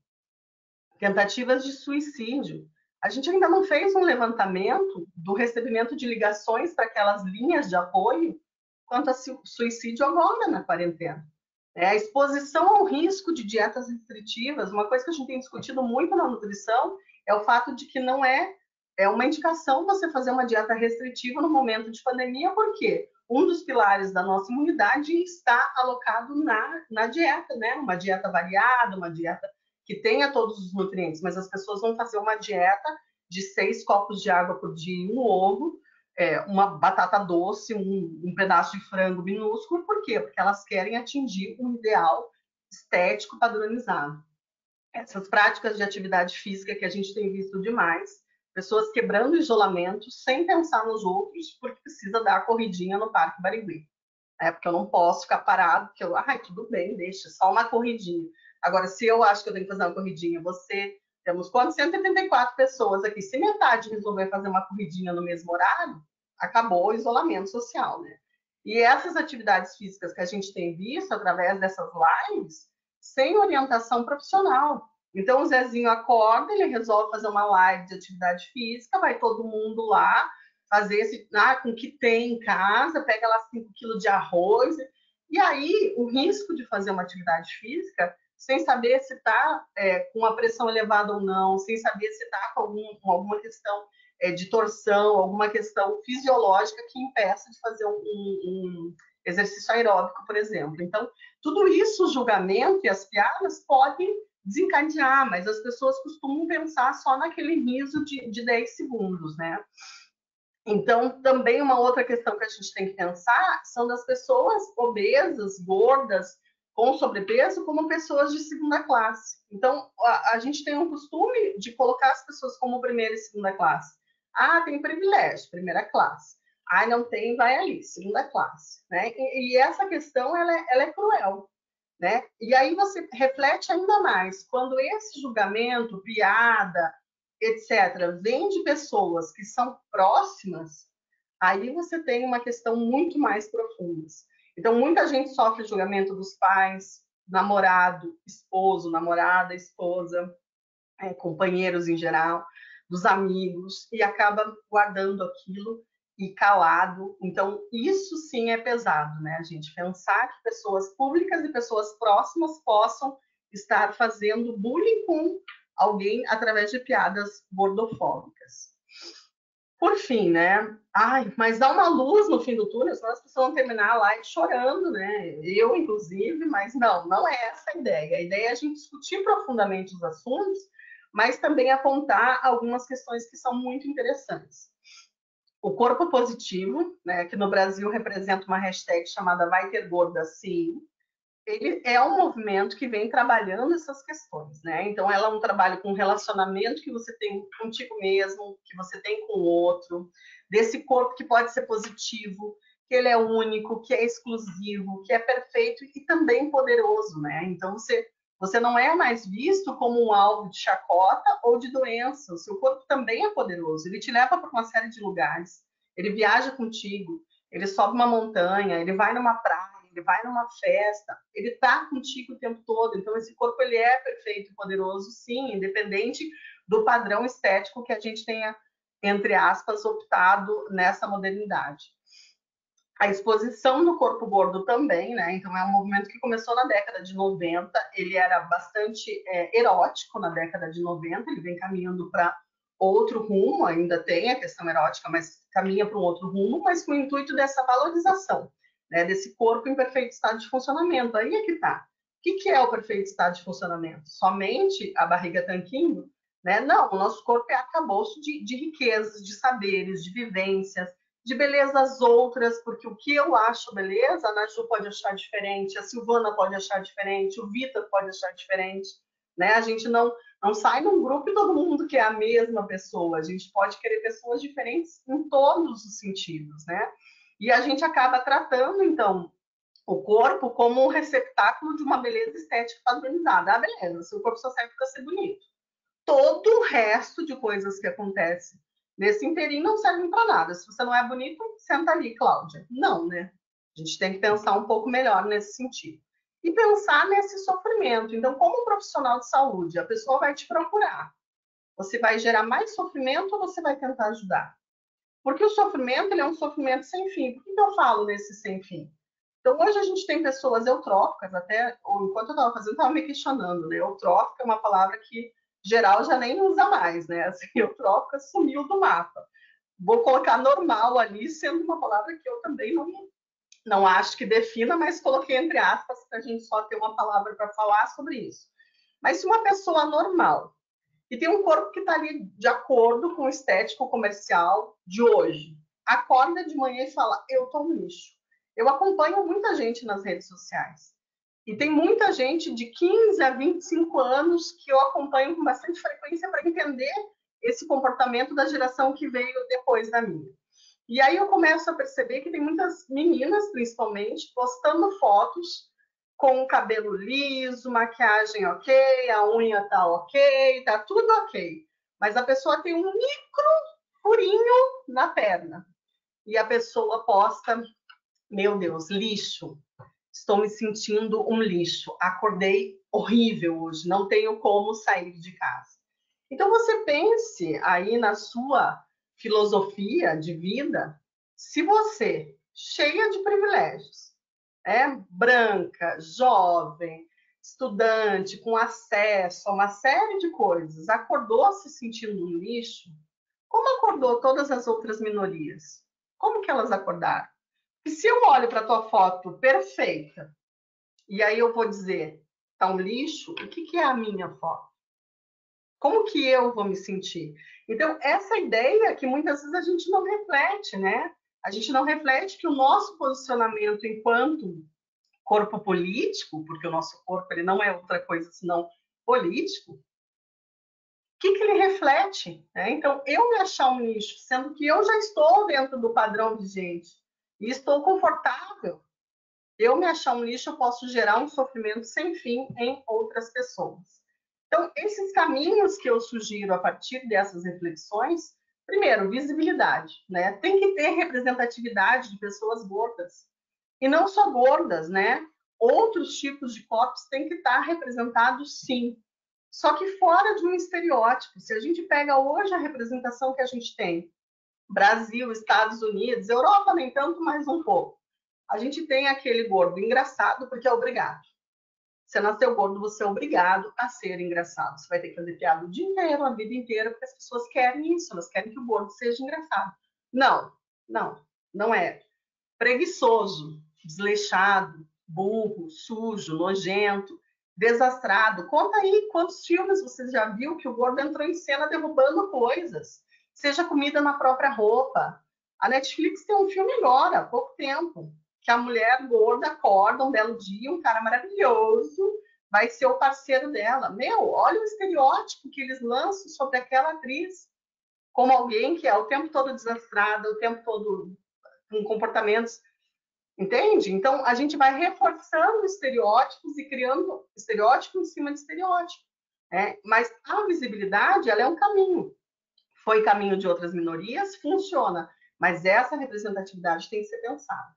Tentativas de suicídio. A gente ainda não fez um levantamento do recebimento de ligações para aquelas linhas de apoio quanto a suicídio agora na quarentena. A exposição ao risco de dietas restritivas, uma coisa que a gente tem discutido muito na nutrição, é o fato de que não é uma indicação você fazer uma dieta restritiva no momento de pandemia, porque um dos pilares da nossa imunidade está alocado na dieta, né? Uma dieta variada, uma dieta que tenha todos os nutrientes, mas as pessoas vão fazer uma dieta de 6 copos de água por dia e um ovo, uma batata doce, um pedaço de frango minúsculo. Por quê? Porque elas querem atingir um ideal estético padronizado. Essas práticas de atividade física que a gente tem visto demais, pessoas quebrando o isolamento sem pensar nos outros, porque precisa dar a corridinha no Parque Barigui. Porque eu não posso ficar parado, porque tudo bem, deixa, só uma corridinha. Agora, se eu acho que eu tenho que fazer uma corridinha, temos quantos? 184 pessoas aqui. Se metade resolver fazer uma corridinha no mesmo horário, acabou o isolamento social, né? E essas atividades físicas que a gente tem visto através dessas lives, sem orientação profissional. Então, o Zezinho acorda, ele resolve fazer uma live de atividade física, vai todo mundo lá fazer com o que tem em casa, pega lá 5 quilos de arroz. E aí, o risco de fazer uma atividade física, sem saber se está com a pressão elevada ou não, sem saber se está com alguma questão de torção, alguma questão fisiológica que impeça de fazer um exercício aeróbico, por exemplo. Então, tudo isso, o julgamento e as piadas podem desencadear, mas as pessoas costumam pensar só naquele riso de 10 segundos, né? Então, também uma outra questão que a gente tem que pensar são das pessoas obesas, gordas, com sobrepeso, como pessoas de segunda classe. Então, a gente tem um costume de colocar as pessoas como primeira e segunda classe. Tem privilégio, primeira classe. Não tem, vai ali, segunda classe. Né? E essa questão, ela é cruel. Né? E aí você reflete ainda mais. Quando esse julgamento, piada, etc., vem de pessoas que são próximas, aí você tem uma questão muito mais profunda. Então, muita gente sofre julgamento dos pais, namorado, esposo, namorada, esposa, companheiros em geral, dos amigos, e acaba guardando aquilo e calado. Então, isso sim é pesado, né? A gente pensar que pessoas públicas e pessoas próximas possam estar fazendo bullying com alguém através de piadas gordofóbicas. Por fim, né? Mas dá uma luz no fim do túnel, senão as pessoas vão terminar a live chorando, né? Eu, inclusive, mas não é essa a ideia. A ideia é a gente discutir profundamente os assuntos, mas também apontar algumas questões que são muito interessantes. O corpo positivo, né, que no Brasil representa uma hashtag chamada Vai Ter Gorda Sim, ele é um movimento que vem trabalhando essas questões, né? Então, ela é um trabalho com relacionamento que você tem contigo mesmo, que você tem com o outro, desse corpo que pode ser positivo, que ele é único, que é exclusivo, que é perfeito e também poderoso, né? Então, você não é mais visto como um alvo de chacota ou de doença. O seu corpo também é poderoso. Ele te leva para uma série de lugares. Ele viaja contigo. Ele sobe uma montanha. Ele vai numa praia. Ele vai numa festa. Ele está contigo o tempo todo. Então, esse corpo ele é perfeito e poderoso, sim, independente do padrão estético que a gente tenha, entre aspas, optado nessa modernidade. A exposição do corpo gordo também, né? Então, é um movimento que começou na década de 90, ele era bastante erótico na década de 90, ele vem caminhando para outro rumo, ainda tem a questão erótica, mas caminha para um outro rumo, mas com o intuito dessa valorização, né? Desse corpo em perfeito estado de funcionamento. Aí é que tá. O que é o perfeito estado de funcionamento? Somente a barriga tanquinho? Né? Não, o nosso corpo é arcabouço de riquezas, de saberes, de vivências, de belezas outras, porque o que eu acho beleza, a Naju pode achar diferente, a Silvana pode achar diferente, o Vitor pode achar diferente, né? A gente não sai num grupo e todo mundo quer a mesma pessoa, a gente pode querer pessoas diferentes em todos os sentidos, né? E a gente acaba tratando, então, o corpo como um receptáculo de uma beleza estética padronizada. Beleza, seu corpo só serve para ser bonito. Todo o resto de coisas que acontecem nesse inteirinho não servem para nada. Se você não é bonito, senta ali, Cláudia. Não, né? A gente tem que pensar um pouco melhor nesse sentido. E pensar nesse sofrimento. Então, como um profissional de saúde, a pessoa vai te procurar. Você vai gerar mais sofrimento ou você vai tentar ajudar? Porque o sofrimento, ele é um sofrimento sem fim. Por que eu falo nesse sem fim? Então, hoje a gente tem pessoas eutróficas, até, enquanto eu estava fazendo, estava me questionando, né? Eutrófica é uma palavra que geral já nem usa mais, né? Assim, eutrófica sumiu do mapa. Vou colocar normal ali, sendo uma palavra que eu também não acho que defina, mas coloquei entre aspas para a gente só ter uma palavra para falar sobre isso. Mas se uma pessoa normal, que tem um corpo que está ali de acordo com o estético comercial de hoje, acorda de manhã e fala, eu tô um lixo. Eu acompanho muita gente nas redes sociais. E tem muita gente de 15 a 25 anos que eu acompanho com bastante frequência para entender esse comportamento da geração que veio depois da minha. E aí eu começo a perceber que tem muitas meninas, principalmente, postando fotos com o cabelo liso, maquiagem ok, a unha tá ok, tá tudo ok. Mas a pessoa tem um micro furinho na perna. E a pessoa posta, meu Deus, lixo. Estou me sentindo um lixo. Acordei horrível hoje, não tenho como sair de casa. Então você pense aí na sua filosofia de vida, se você, cheia de privilégios, branca, jovem, estudante, com acesso a uma série de coisas, acordou se sentindo um lixo, como acordou todas as outras minorias? Como que elas acordaram? E se eu olho para a tua foto perfeita, e aí eu vou dizer, tá um lixo, o que é a minha foto? Como que eu vou me sentir? Então, essa ideia que muitas vezes a gente não reflete, né? A gente não reflete que o nosso posicionamento enquanto corpo político, porque o nosso corpo ele não é outra coisa senão político, o que ele reflete? Né? Então, eu me achar um lixo, sendo que eu já estou dentro do padrão vigente e estou confortável, eu me achar um lixo, eu posso gerar um sofrimento sem fim em outras pessoas. Então, esses caminhos que eu sugiro a partir dessas reflexões, primeiro, visibilidade, né? Tem que ter representatividade de pessoas gordas. E não só gordas, né? Outros tipos de corpos têm que estar representados, sim. Só que fora de um estereótipo. Se a gente pega hoje a representação que a gente tem, Brasil, Estados Unidos, Europa nem tanto, mas um pouco. A gente tem aquele gordo engraçado porque é obrigado. Você nasceu gordo, você é obrigado a ser engraçado. Você vai ter que fazer piada o dia inteiro, a vida inteira, porque as pessoas querem isso, elas querem que o gordo seja engraçado. Não é. Preguiçoso, desleixado, burro, sujo, nojento, desastrado. Conta aí quantos filmes você já viu que o gordo entrou em cena derrubando coisas, seja comida na própria roupa. A Netflix tem um filme agora, há pouco tempo, que a mulher gorda acorda um belo dia, um cara maravilhoso vai ser o parceiro dela. Meu, olha o estereótipo que eles lançam sobre aquela atriz, como alguém que é o tempo todo desastrada, o tempo todo com comportamentos, entende? Então, a gente vai reforçando estereótipos e criando estereótipo em cima de estereótipo. Mas a visibilidade, ela é um caminho. Foi caminho de outras minorias, funciona. Mas essa representatividade tem que ser pensada.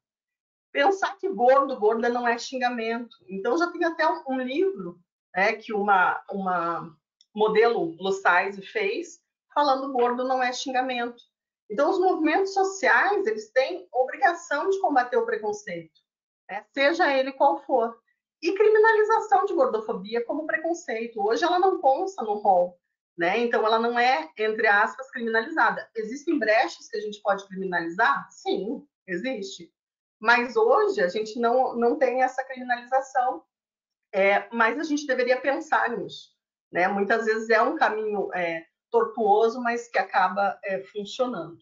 Pensar que gordo, gorda não é xingamento. Então, já tem até um livro que uma modelo plus size fez, falando gordo não é xingamento. Então, os movimentos sociais, eles têm obrigação de combater o preconceito, seja ele qual for. E criminalização de gordofobia como preconceito. Hoje ela não consta no rol, né? Então ela não é, entre aspas, criminalizada. Existem brechas que a gente pode criminalizar? Sim, existe. Mas hoje a gente não tem essa criminalização, mas a gente deveria pensar nisso, né? Muitas vezes é um caminho tortuoso, mas que acaba funcionando.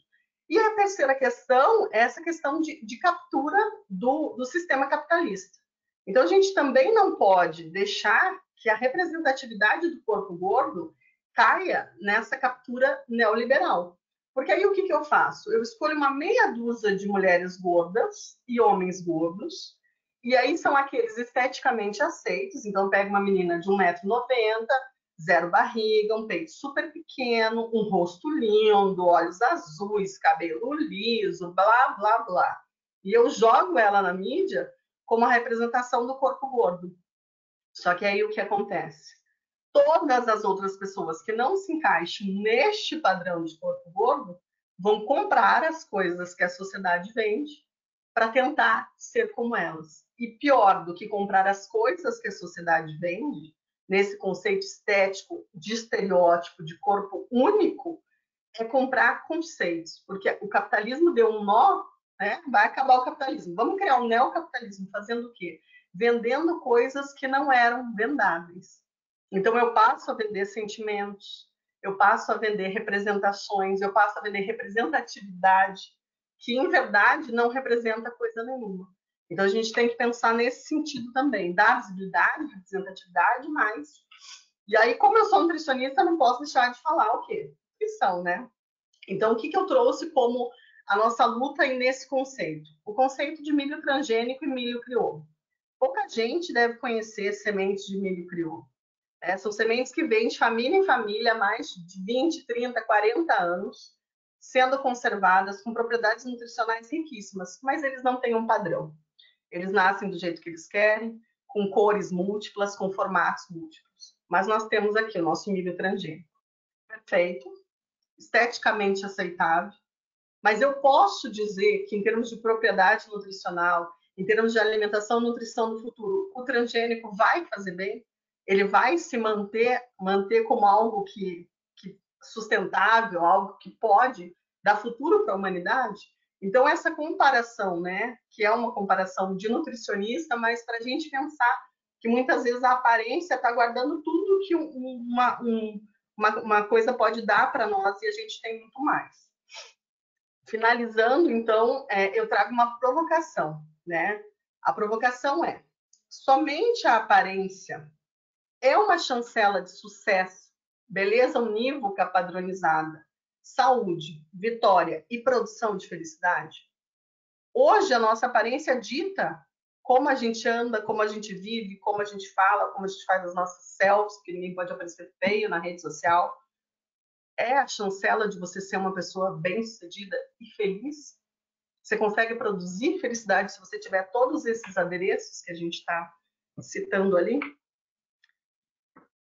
E a terceira questão é essa questão de captura do sistema capitalista. Então, a gente também não pode deixar que a representatividade do corpo gordo caia nessa captura neoliberal. Porque aí o que eu faço? Eu escolho uma meia dúzia de mulheres gordas e homens gordos, e aí são aqueles esteticamente aceitos. Então, pega uma menina de 1,90 m, zero barriga, um peito super pequeno, um rosto lindo, olhos azuis, cabelo liso, blá, blá, blá. E eu jogo ela na mídia como a representação do corpo gordo. Só que aí o que acontece? Todas as outras pessoas que não se encaixam neste padrão de corpo gordo vão comprar as coisas que a sociedade vende para tentar ser como elas. E pior do que comprar as coisas que a sociedade vende, nesse conceito estético de estereótipo de corpo único, é comprar conceitos. Porque o capitalismo deu um nó, vai acabar o capitalismo. Vamos criar um neocapitalismo fazendo o quê? Vendendo coisas que não eram vendáveis. Então, eu passo a vender sentimentos, eu passo a vender representações, eu passo a vender representatividade, que em verdade não representa coisa nenhuma. Então a gente tem que pensar nesse sentido também, dar visibilidade, representatividade, mas... E aí, como eu sou nutricionista, não posso deixar de falar o quê? Nutrição, né? Então, o que eu trouxe como a nossa luta aí nesse conceito? O conceito de milho transgênico e milho crioulo. Pouca gente deve conhecer sementes de milho crioulo. São sementes que vêm de família em família há mais de 20, 30, 40 anos, sendo conservadas com propriedades nutricionais riquíssimas, mas eles não têm um padrão. Eles nascem do jeito que eles querem, com cores múltiplas, com formatos múltiplos. Mas nós temos aqui o nosso milho transgênico. Perfeito, esteticamente aceitável, mas eu posso dizer que, em termos de propriedade nutricional, em termos de alimentação e nutrição no futuro, o transgênico vai fazer bem? Ele vai se manter como algo que sustentável, algo que pode dar futuro para a humanidade? Então, essa comparação, né, que é uma comparação de nutricionista, mas para a gente pensar que muitas vezes a aparência está guardando tudo que uma coisa pode dar para nós e a gente tem muito mais. Finalizando, então, eu trago uma provocação, né? A provocação é: somente a aparência é uma chancela de sucesso, beleza unívoca padronizada, saúde, vitória e produção de felicidade? Hoje, a nossa aparência dita como a gente anda, como a gente vive, como a gente fala, como a gente faz as nossas selfies, porque ninguém pode aparecer feio na rede social. É a chancela de você ser uma pessoa bem-sucedida e feliz? Você consegue produzir felicidade se você tiver todos esses adereços que a gente está citando ali?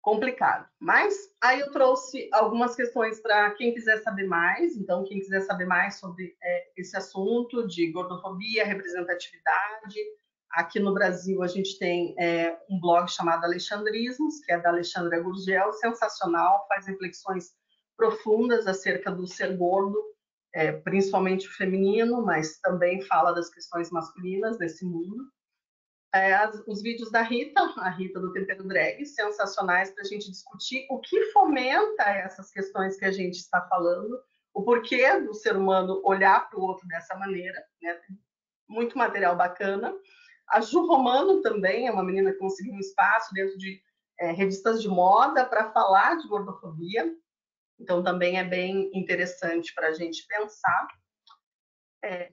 Complicado. Mas aí eu trouxe algumas questões para quem quiser saber mais. Então, quem quiser saber mais sobre esse assunto de gordofobia, representatividade, aqui no Brasil a gente tem um blog chamado Alexandrismos, que é da Alexandra Gurgel, sensacional, faz reflexões profundas acerca do ser gordo, principalmente o feminino, mas também fala das questões masculinas nesse mundo. Os vídeos da Rita, a Rita do Tempero Drag, sensacionais para a gente discutir o que fomenta essas questões que a gente está falando, o porquê do ser humano olhar para o outro dessa maneira, né? Muito material bacana. A Ju Romano também é uma menina que conseguiu um espaço dentro de revistas de moda para falar de gordofobia, então também é bem interessante para a gente pensar.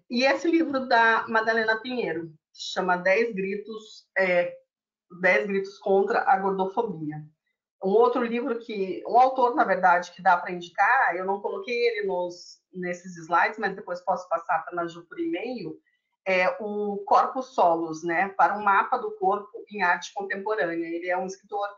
E esse livro da Madalena Pinheiro, chama 10 gritos contra a gordofobia. Um outro livro um autor, na verdade, que dá para indicar, eu não coloquei ele nesses slides, mas depois posso passar para a Naju por e-mail, é o Corpus Solus, né, para um mapa do corpo em arte contemporânea. Ele é um escritor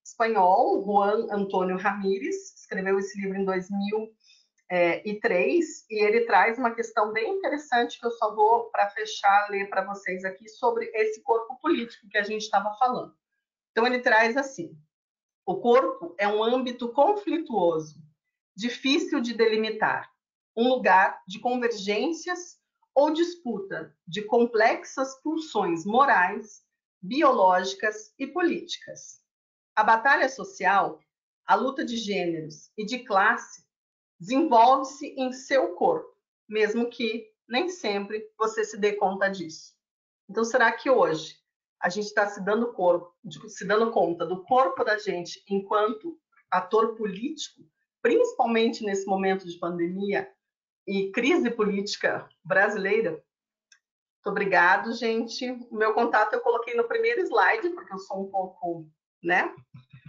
espanhol, Juan Antônio Ramírez, escreveu esse livro em 2003, e ele traz uma questão bem interessante que eu só vou, para fechar, ler para vocês aqui sobre esse corpo político que a gente estava falando. Então, ele traz assim: o corpo é um âmbito conflituoso, difícil de delimitar, um lugar de convergências ou disputa de complexas pulsões morais, biológicas e políticas. A batalha social, a luta de gêneros e de classe desenvolve-se em seu corpo, mesmo que nem sempre você se dê conta disso. Então, será que hoje a gente está se dando conta do corpo da gente enquanto ator político, principalmente nesse momento de pandemia e crise política brasileira? Muito obrigado, gente. O meu contato eu coloquei no primeiro slide, porque eu sou um pouco, né?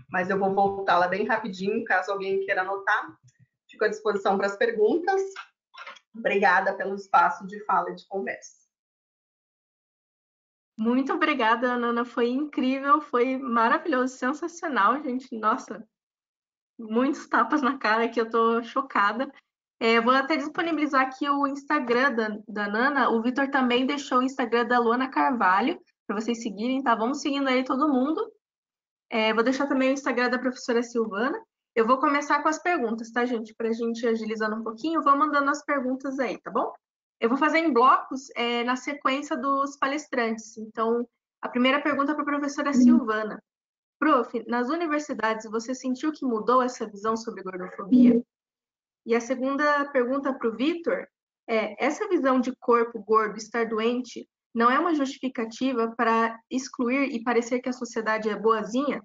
Mas eu vou voltar lá bem rapidinho, caso alguém queira anotar. Fico à disposição para as perguntas. Obrigada pelo espaço de fala e de conversa. Muito obrigada, Ana. Foi incrível, foi maravilhoso, sensacional, gente. Nossa, muitos tapas na cara que eu tô chocada. Vou até disponibilizar aqui o Instagram da Nana. O Vitor também deixou o Instagram da Luana Carvalho para vocês seguirem, tá? Vamos seguindo aí todo mundo. Vou deixar também o Instagram da professora Silvana. Eu vou começar com as perguntas, tá, gente? Para a gente agilizando um pouquinho, vou mandando as perguntas aí, tá bom? Eu vou fazer em blocos na sequência dos palestrantes. Então, a primeira pergunta é para a professora Silvana. Prof, nas universidades você sentiu que mudou essa visão sobre gordofobia? E a segunda pergunta para o Vitor essa visão de corpo gordo estar doente não é uma justificativa para excluir e parecer que a sociedade é boazinha?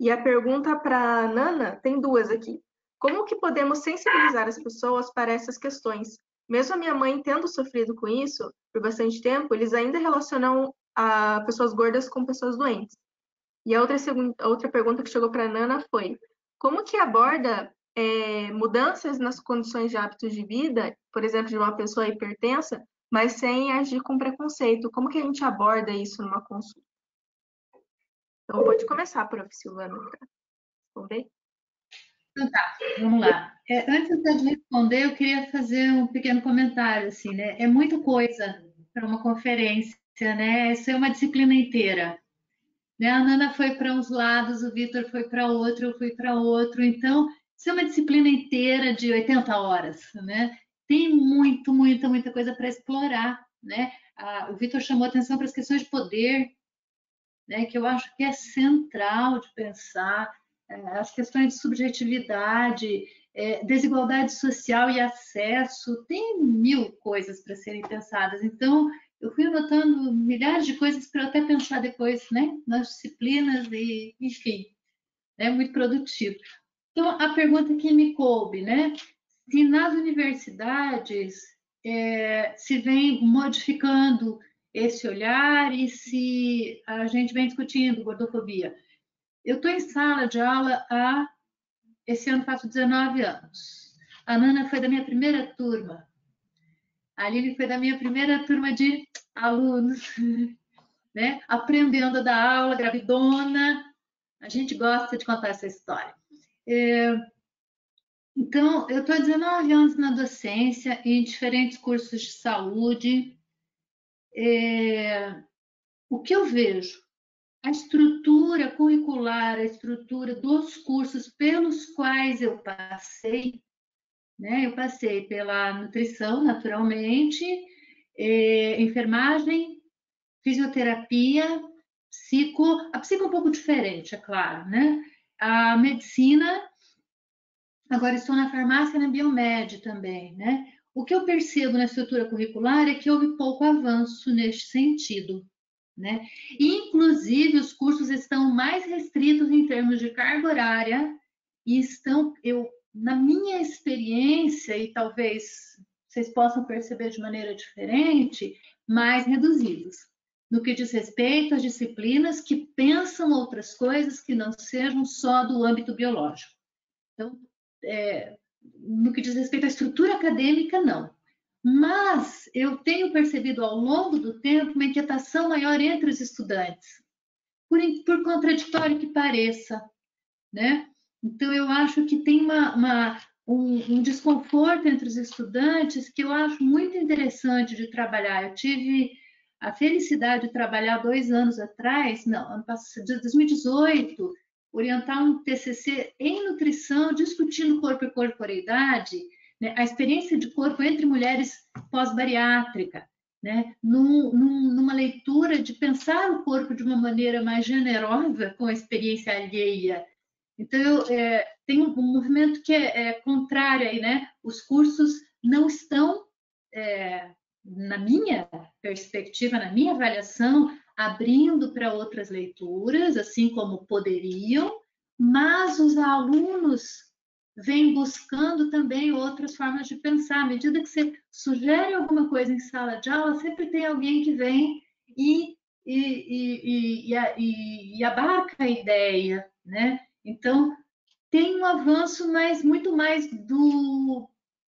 E a pergunta para a Nana, tem duas aqui. Como que podemos sensibilizar as pessoas para essas questões? Mesmo a minha mãe tendo sofrido com isso por bastante tempo, eles ainda relacionam a pessoas gordas com pessoas doentes. E a outra pergunta que chegou para a Nana foi: como que aborda mudanças nas condições de hábitos de vida, por exemplo, de uma pessoa hipertensa, mas sem agir com preconceito? Como que a gente aborda isso numa consulta? Então, pode começar, prof. Silvana, para responder. Então tá, vamos lá. Antes de responder, eu queria fazer um pequeno comentário, assim, né? É muita coisa para uma conferência, né? Isso é uma disciplina inteira. Né? A Nana foi para uns lados, o Vitor foi para outro, eu fui para outro. Então, isso é uma disciplina inteira de 80 horas, né? Tem muita coisa para explorar, né? O Vitor chamou atenção para as questões de poder, né? Que eu acho que é central de pensar, as questões de subjetividade, desigualdade social e acesso, tem 1000 coisas para serem pensadas. Então, eu fui anotando milhares de coisas para eu até pensar depois, né, nas disciplinas e, enfim, é muito produtivo. Então, a pergunta que me coube, né, se nas universidades se vem modificando esse olhar e se a gente vem discutindo gordofobia. Eu estou em sala de aula esse ano faço 19 anos. A Nana foi da minha primeira turma. A Lili foi da minha primeira turma de alunos, né? Aprendendo a dar aula, gravidona. A gente gosta de contar essa história. Então, eu estou há 19 anos na docência, em diferentes cursos de saúde. O que eu vejo? A estrutura curricular, a estrutura dos cursos pelos quais eu passei, né? Eu passei pela nutrição, naturalmente, enfermagem, fisioterapia, a psico é um pouco diferente, é claro, né? A medicina, agora estou na farmácia e na biomed também, né? O que eu percebo na estrutura curricular é que houve pouco avanço neste sentido, né? E, inclusive, os cursos estão mais restritos em termos de carga horária e na minha experiência, e talvez vocês possam perceber de maneira diferente, mais reduzidos, no que diz respeito às disciplinas que pensam outras coisas que não sejam só do âmbito biológico. Então, no que diz respeito à estrutura acadêmica, não. Mas eu tenho percebido ao longo do tempo uma inquietação maior entre os estudantes, por contraditório que pareça, né? Então, eu acho que tem um desconforto entre os estudantes que eu acho muito interessante de trabalhar. Eu tive a felicidade de trabalhar 2 anos atrás, ano passado, 2018, orientar um TCC em nutrição, discutindo corpo e corporeidade, né, a experiência de corpo entre mulheres pós-bariátrica, né, numa leitura de pensar o corpo de uma maneira mais generosa com a experiência alheia. Então, tem um movimento que é contrário aí, né? Os cursos não estão, na minha perspectiva, na minha avaliação, abrindo para outras leituras, assim como poderiam, mas os alunos vêm buscando também outras formas de pensar. À medida que você sugere alguma coisa em sala de aula, sempre tem alguém que vem e abarca a ideia, né? Então, tem um avanço, mas muito mais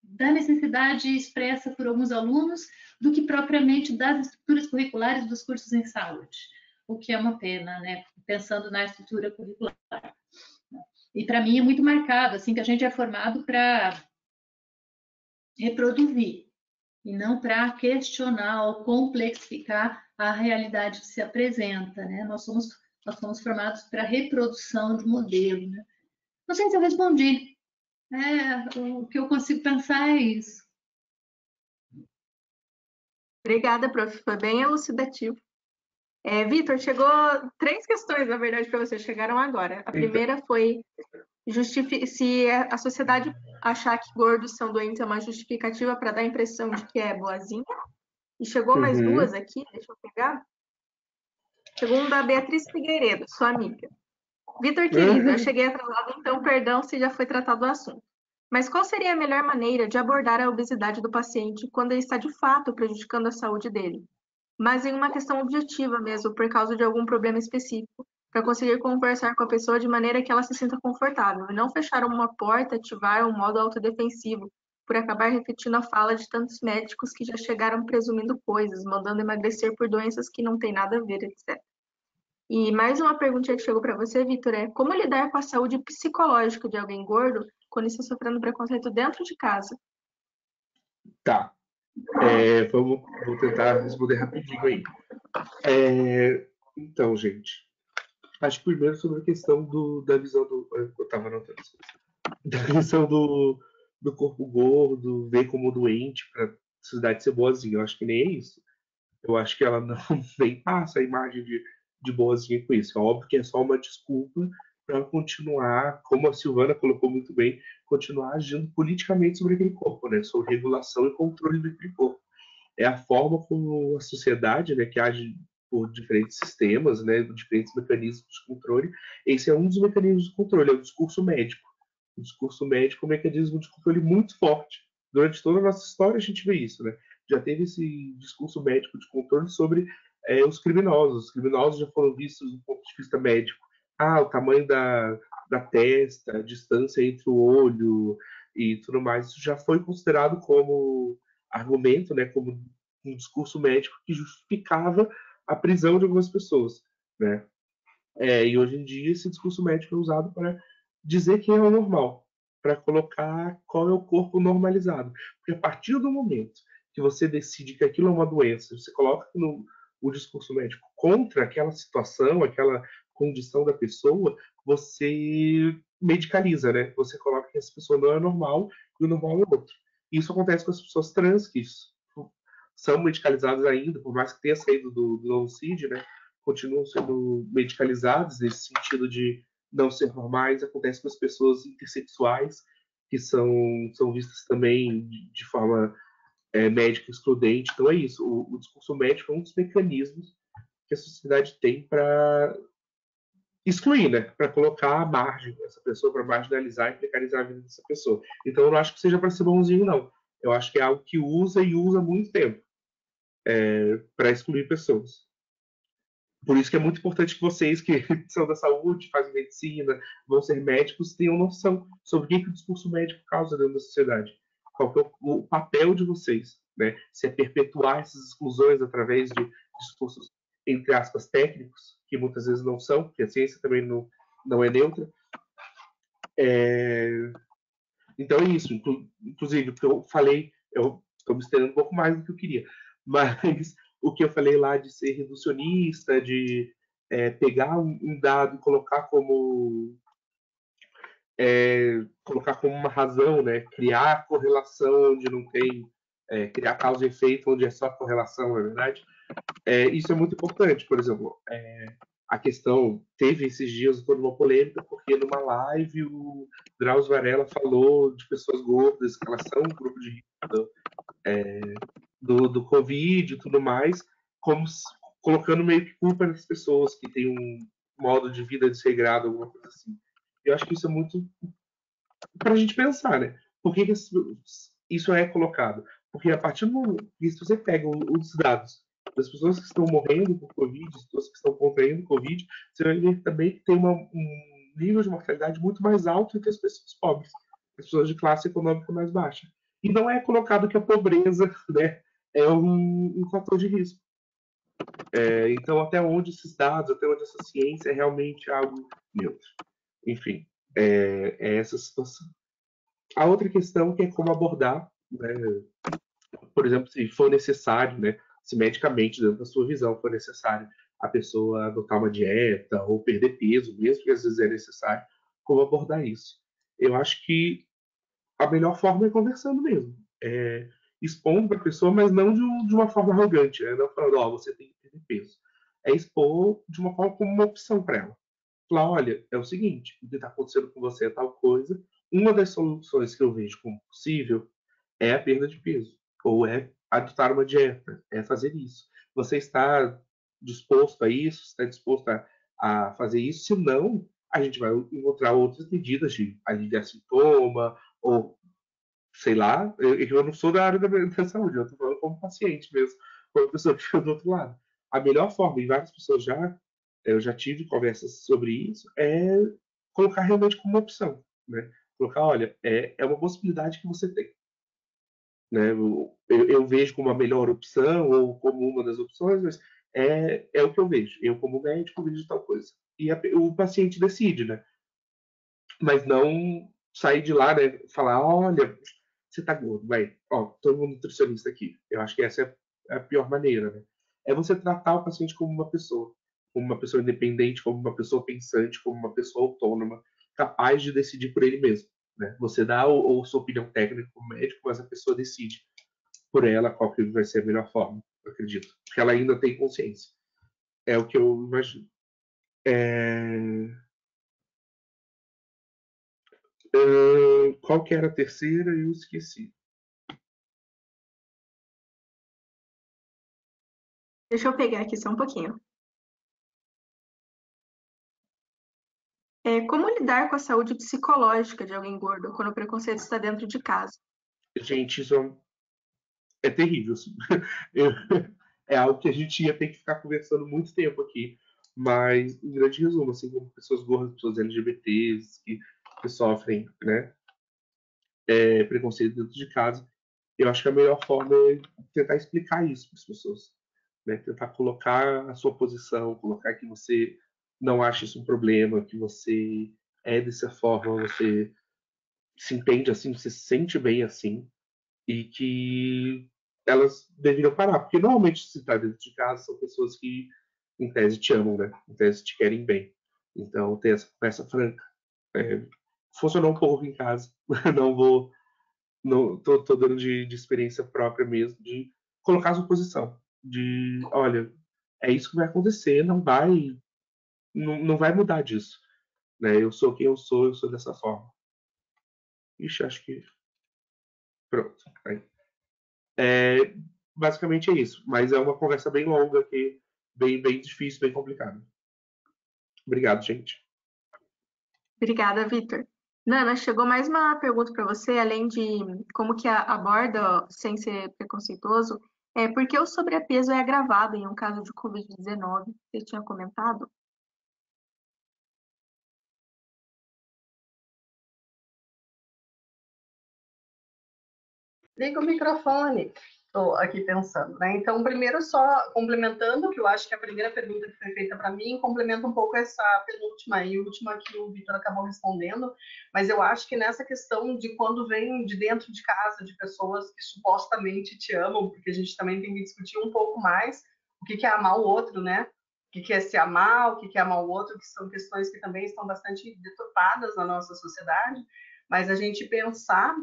da necessidade expressa por alguns alunos do que propriamente das estruturas curriculares dos cursos em saúde, o que é uma pena, né? Pensando na estrutura curricular. E para mim é muito marcado, assim, que a gente é formado para reproduzir e não para questionar ou complexificar a realidade que se apresenta, né? Nós somos formados para reprodução de modelo, né? Não sei se eu respondi. O que eu consigo pensar é isso. Obrigada, prof. Foi bem elucidativo. Vitor, chegou 3 questões, na verdade, para você. Chegaram agora. A primeira foi Se a sociedade achar que gordos são doentes é uma justificativa para dar a impressão de que é boazinha. E chegou mais duas aqui, deixa eu pegar. Segunda, a Beatriz Figueiredo, sua amiga. Vitor, querido, eu cheguei atrasado, então perdão se já foi tratado o assunto. Mas qual seria a melhor maneira de abordar a obesidade do paciente quando ele está de fato prejudicando a saúde dele? Mas em uma questão objetiva mesmo, por causa de algum problema específico, para conseguir conversar com a pessoa de maneira que ela se sinta confortável, e não fechar uma porta, ativar um modo autodefensivo, por acabar repetindo a fala de tantos médicos que já chegaram presumindo coisas, mandando emagrecer por doenças que não têm nada a ver, etc. E mais uma perguntinha que chegou para você, Vitor, é como lidar com a saúde psicológica de alguém gordo quando está sofrendo preconceito dentro de casa? Tá. Vou tentar responder rapidinho aí. Então, gente, acho que primeiro sobre a questão da visão do... Eu estava anotando isso. Da visão do corpo gordo, ver como doente para a sociedade ser boazinha. Eu acho que nem é isso. Eu acho que ela não nem passa a imagem de boazinha com isso. É óbvio que é só uma desculpa para continuar, como a Silvana colocou muito bem, continuar agindo politicamente sobre aquele corpo, né? Sobre regulação e controle daquele corpo. É a forma como a sociedade, né, que age por diferentes sistemas, né, diferentes mecanismos de controle. Esse é um dos mecanismos de controle, é o discurso médico. O discurso médico é um mecanismo de controle muito forte. Durante toda a nossa história a gente vê isso, né? Já teve esse discurso médico de controle sobre os criminosos. Os criminosos já foram vistos do ponto de vista médico. O tamanho da testa, a distância entre o olho e tudo mais. Isso já foi considerado como argumento, né? Como um discurso médico que justificava a prisão de algumas pessoas, né? E hoje em dia esse discurso médico é usado para dizer quem é o normal, para colocar qual é o corpo normalizado. Porque a partir do momento que você decide que aquilo é uma doença, você coloca o discurso médico contra aquela situação, aquela condição da pessoa, você medicaliza, né? Você coloca que essa pessoa não é normal e o normal é outro. Isso acontece com as pessoas trans, que são medicalizadas ainda, por mais que tenha saído do novo CID, né? Continuam sendo medicalizados nesse sentido de não ser normais. Acontece com as pessoas intersexuais, que são vistas também de forma médica excludente. Então é isso, o discurso médico é um dos mecanismos que a sociedade tem para excluir, né? Para colocar à margem essa pessoa, para marginalizar e precarizar a vida dessa pessoa. Então eu não acho que seja para ser bonzinho, não. Eu acho que é algo que usa e usa há muito tempo para excluir pessoas. Por isso que é muito importante que vocês que são da saúde, fazem medicina, vão ser médicos, tenham noção sobre o que o discurso médico causa dentro da sociedade. Qual que é o papel de vocês, né? Se é perpetuar essas exclusões através de discursos, entre aspas, técnicos, que muitas vezes não são, porque a ciência também não é neutra. Então é isso. Inclusive, o que eu falei, eu estou me estendendo um pouco mais do que eu queria, mas o que eu falei lá de ser reducionista, de pegar um dado e colocar como uma razão, né? Criar correlação onde não tem, criar causa e efeito onde é só correlação, na verdade. Isso é muito importante. Por exemplo, a questão teve esses dias toda uma polêmica porque numa live o Drauzio Varela falou de pessoas gordas, que elas são um grupo de risco do Covid e tudo mais, como colocando meio que culpa nas pessoas que têm um modo de vida desregrado, alguma coisa assim. Eu acho que isso é muito para a gente pensar, né? Por que isso é colocado? Porque a partir do momento que você pega os dados das pessoas que estão morrendo por Covid, das pessoas que estão contraindo Covid, você vai ver também que tem um nível de mortalidade muito mais alto entre as pessoas pobres, as pessoas de classe econômica mais baixa. E não é colocado que a pobreza, né, é um fator de risco. Então, até onde esses dados, até onde essa ciência é realmente algo neutro. Enfim, é essa situação. A outra questão que é como abordar, né, por exemplo, se for necessário, né, se medicamente, dentro da sua visão, for necessário a pessoa adotar uma dieta ou perder peso, mesmo que às vezes é necessário, como abordar isso? Eu acho que a melhor forma é conversando mesmo. Expondo para a pessoa, mas não de uma forma arrogante, não falando, você tem que perder peso. É expor de uma forma como uma opção para ela. falar, olha, é o seguinte, o que está acontecendo com você é tal coisa, uma das soluções que eu vejo como possível é a perda de peso, ou é adotar uma dieta, é fazer isso. Você está disposto a isso? Está disposto a fazer isso? Se não, a gente vai encontrar outras medidas de aliviar sintoma, ou sei lá, eu não sou da área da saúde, eu estou falando como paciente mesmo, como pessoa que fica do outro lado. A melhor forma, e várias pessoas eu já tive conversas sobre isso, é colocar realmente como uma opção, né? Colocar, olha, é uma possibilidade que você tem, né? Eu vejo como a melhor opção ou como uma das opções, mas é o que eu vejo. Eu, como médico, vejo tal coisa. E o paciente decide, né? Mas não sair de lá, né? Falar, olha, você tá gordo, vai, ó, todo mundo nutricionista aqui. Eu acho que essa é a pior maneira, né? É você tratar o paciente como uma pessoa independente, como uma pessoa pensante, como uma pessoa autônoma, capaz de decidir por ele mesmo, né? Você dá ou sua opinião técnica como médico, mas a pessoa decide por ela qual que vai ser a melhor forma, eu acredito. Porque ela ainda tem consciência. É o que eu imagino. Qual que era a terceira? Eu esqueci. Deixa eu pegar aqui só um pouquinho. Como lidar com a saúde psicológica de alguém gordo quando o preconceito está dentro de casa? Gente, isso é terrível. Assim. É algo que a gente ia ter que ficar conversando muito tempo aqui. Mas, em grande resumo, assim, como pessoas gordas, pessoas LGBTs que sofrem, né, preconceito dentro de casa, eu acho que a melhor forma é tentar explicar isso para as pessoas, né? Tentar colocar a sua posição, colocar que você não acha isso um problema, que você é dessa forma, você se entende assim, você se sente bem assim, e que elas deveriam parar, porque normalmente se está dentro de casa são pessoas que em tese te amam, né? Em tese te querem bem. Então ter essa conversa franca. Funcionou um pouco em casa, não vou não, tô dando de experiência própria mesmo, de colocar a sua posição. De, olha, é isso que vai acontecer, não vai mudar disso. Né? Eu sou quem eu sou dessa forma. Ixi, acho que. Pronto. Aí. Basicamente é isso. Mas é uma conversa bem longa, que bem difícil, bem complicada. Obrigado, gente. Obrigada, Vitor. Nana, chegou mais uma pergunta para você, além de como que aborda sem ser preconceituoso, por que o sobrepeso é agravado em um caso de Covid-19? Você tinha comentado? Liga o microfone. Estou aqui pensando, né? Então, primeiro, só complementando, que eu acho que a primeira pergunta que foi feita para mim complementa um pouco essa penúltima e última que o Vitor acabou respondendo, mas eu acho que nessa questão de quando vem de dentro de casa, de pessoas que supostamente te amam, porque a gente também tem que discutir um pouco mais o que é amar o outro, né? O que é se amar, o que é amar o outro, que são questões que também estão bastante deturpadas na nossa sociedade, mas a gente pensar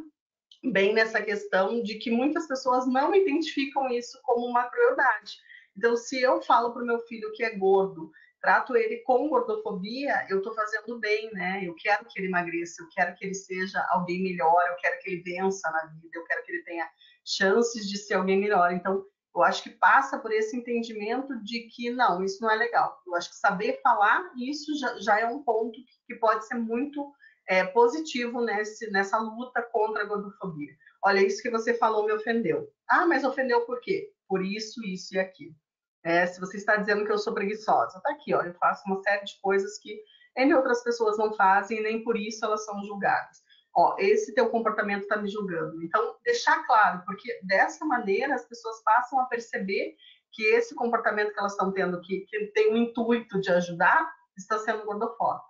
bem nessa questão de que muitas pessoas não identificam isso como uma crueldade. Então, se eu falo para o meu filho que é gordo, trato ele com gordofobia, eu estou fazendo bem, né? Eu quero que ele emagreça, eu quero que ele seja alguém melhor, eu quero que ele vença na vida, eu quero que ele tenha chances de ser alguém melhor. Então, eu acho que passa por esse entendimento de que não, isso não é legal. Eu acho que saber falar isso já é um ponto que pode ser muito positivo nessa luta contra a gordofobia. Olha, isso que você falou me ofendeu. Ah, mas ofendeu por quê? Por isso, isso e aquilo. Se você está dizendo que eu sou preguiçosa, tá aqui, ó, eu faço uma série de coisas que N outras pessoas não fazem e nem por isso elas são julgadas. Ó, esse teu comportamento está me julgando. Então, deixar claro, porque dessa maneira as pessoas passam a perceber que esse comportamento que elas estão tendo, que tem o intuito de ajudar, está sendo gordofóbico,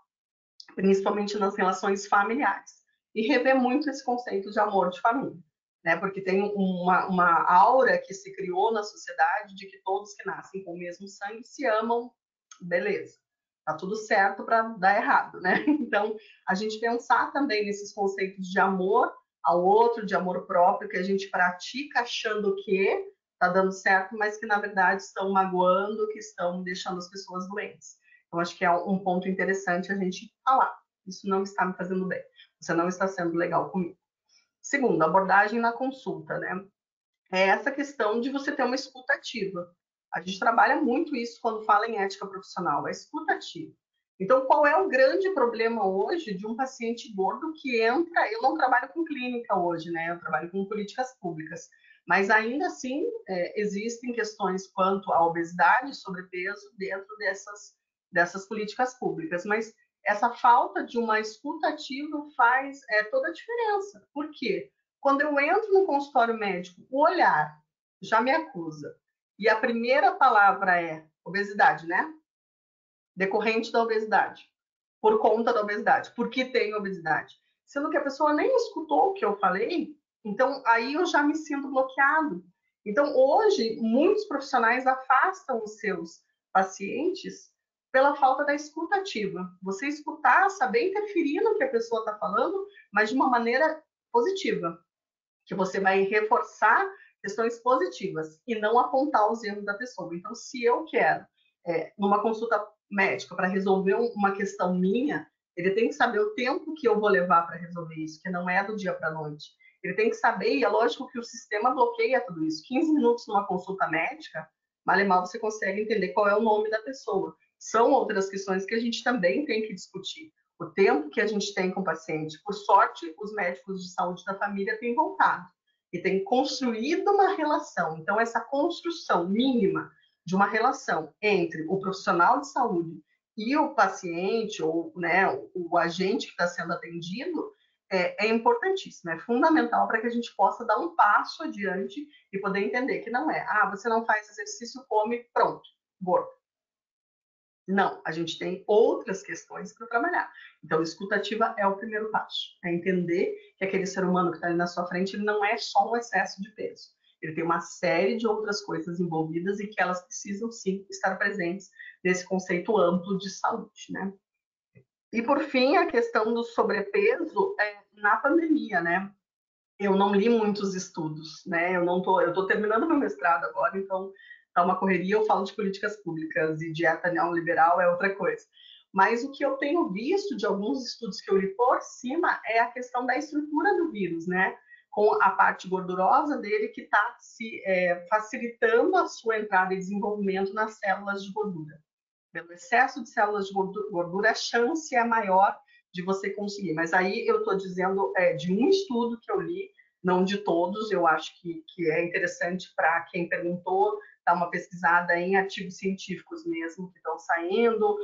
principalmente nas relações familiares. E rever muito esse conceito de amor de família, né? Porque tem uma aura que se criou na sociedade de que todos que nascem com o mesmo sangue se amam, beleza. Tá tudo certo para dar errado, né? Então, a gente pensar também nesses conceitos de amor ao outro, de amor próprio, que a gente pratica achando que tá dando certo, mas que na verdade estão magoando, que estão deixando as pessoas doentes. Então, acho que é um ponto interessante a gente falar. Isso não está me fazendo bem. Você não está sendo legal comigo. Segundo, abordagem na consulta, né? É essa questão de você ter uma escuta ativa. A gente trabalha muito isso quando fala em ética profissional, a escuta ativa. Então, qual é o grande problema hoje de um paciente gordo que entra... Eu não trabalho com clínica hoje, né? Eu trabalho com políticas públicas. Mas, ainda assim, existem questões quanto à obesidade e sobrepeso dentro dessas políticas públicas. Mas essa falta de uma escuta ativa faz toda a diferença. Por quê? Quando eu entro no consultório médico, o olhar já me acusa. E a primeira palavra é obesidade, né? Decorrente da obesidade. Por conta da obesidade. Porque tem obesidade. Sendo que a pessoa nem escutou o que eu falei, então aí eu já me sinto bloqueado. Então, hoje, muitos profissionais afastam os seus pacientes pela falta da escuta ativa. Você escutar, saber interferir no que a pessoa está falando, mas de uma maneira positiva. Que você vai reforçar questões positivas e não apontar os erros da pessoa. Então, se eu quero, numa consulta médica, para resolver uma questão minha, ele tem que saber o tempo que eu vou levar para resolver isso, que não é do dia para a noite. Ele tem que saber, e é lógico que o sistema bloqueia tudo isso. 15 minutos numa consulta médica, mal e mal você consegue entender qual é o nome da pessoa. São outras questões que a gente também tem que discutir. O tempo que a gente tem com o paciente. Por sorte, os médicos de saúde da família têm voltado e têm construído uma relação. Então, essa construção mínima de uma relação entre o profissional de saúde e o paciente, ou né, o agente que está sendo atendido, é importantíssimo, é fundamental para que a gente possa dar um passo adiante e poder entender que não é, você não faz exercício, come, pronto, gordo. Não, a gente tem outras questões para trabalhar. Então, a escuta ativa é o primeiro passo. É entender que aquele ser humano que está ali na sua frente, ele não é só um excesso de peso. Ele tem uma série de outras coisas envolvidas e que elas precisam, sim, estar presentes nesse conceito amplo de saúde, né? E, por fim, a questão do sobrepeso na pandemia, né? Eu não li muitos estudos, né? Eu tô terminando meu mestrado agora, então tá uma correria, eu falo de políticas públicas e dieta neoliberal é outra coisa. Mas o que eu tenho visto de alguns estudos que eu li por cima é a questão da estrutura do vírus, né? Com a parte gordurosa dele que está facilitando a sua entrada e desenvolvimento nas células de gordura. Pelo excesso de células de gordura, a chance é maior de você conseguir. Mas aí eu estou dizendo de um estudo que eu li, não de todos. Eu acho que é interessante para quem perguntou dar uma pesquisada em artigos científicos mesmo que estão saindo.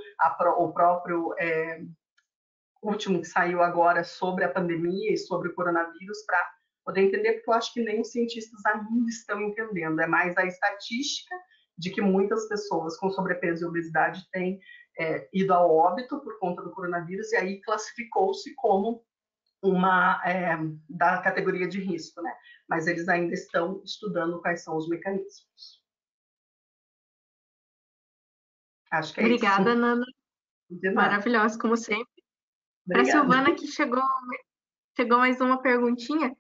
O próprio último que saiu agora sobre a pandemia e sobre o coronavírus, para poder entender, porque eu acho que nem os cientistas ainda estão entendendo. É mais a estatística de que muitas pessoas com sobrepeso e obesidade têm ido ao óbito por conta do coronavírus, e aí classificou-se como uma da categoria de risco, né? Mas eles ainda estão estudando quais são os mecanismos. Acho que é Obrigada, isso. Nana. Maravilhosa, como sempre. Para a Silvana, que chegou mais uma perguntinha.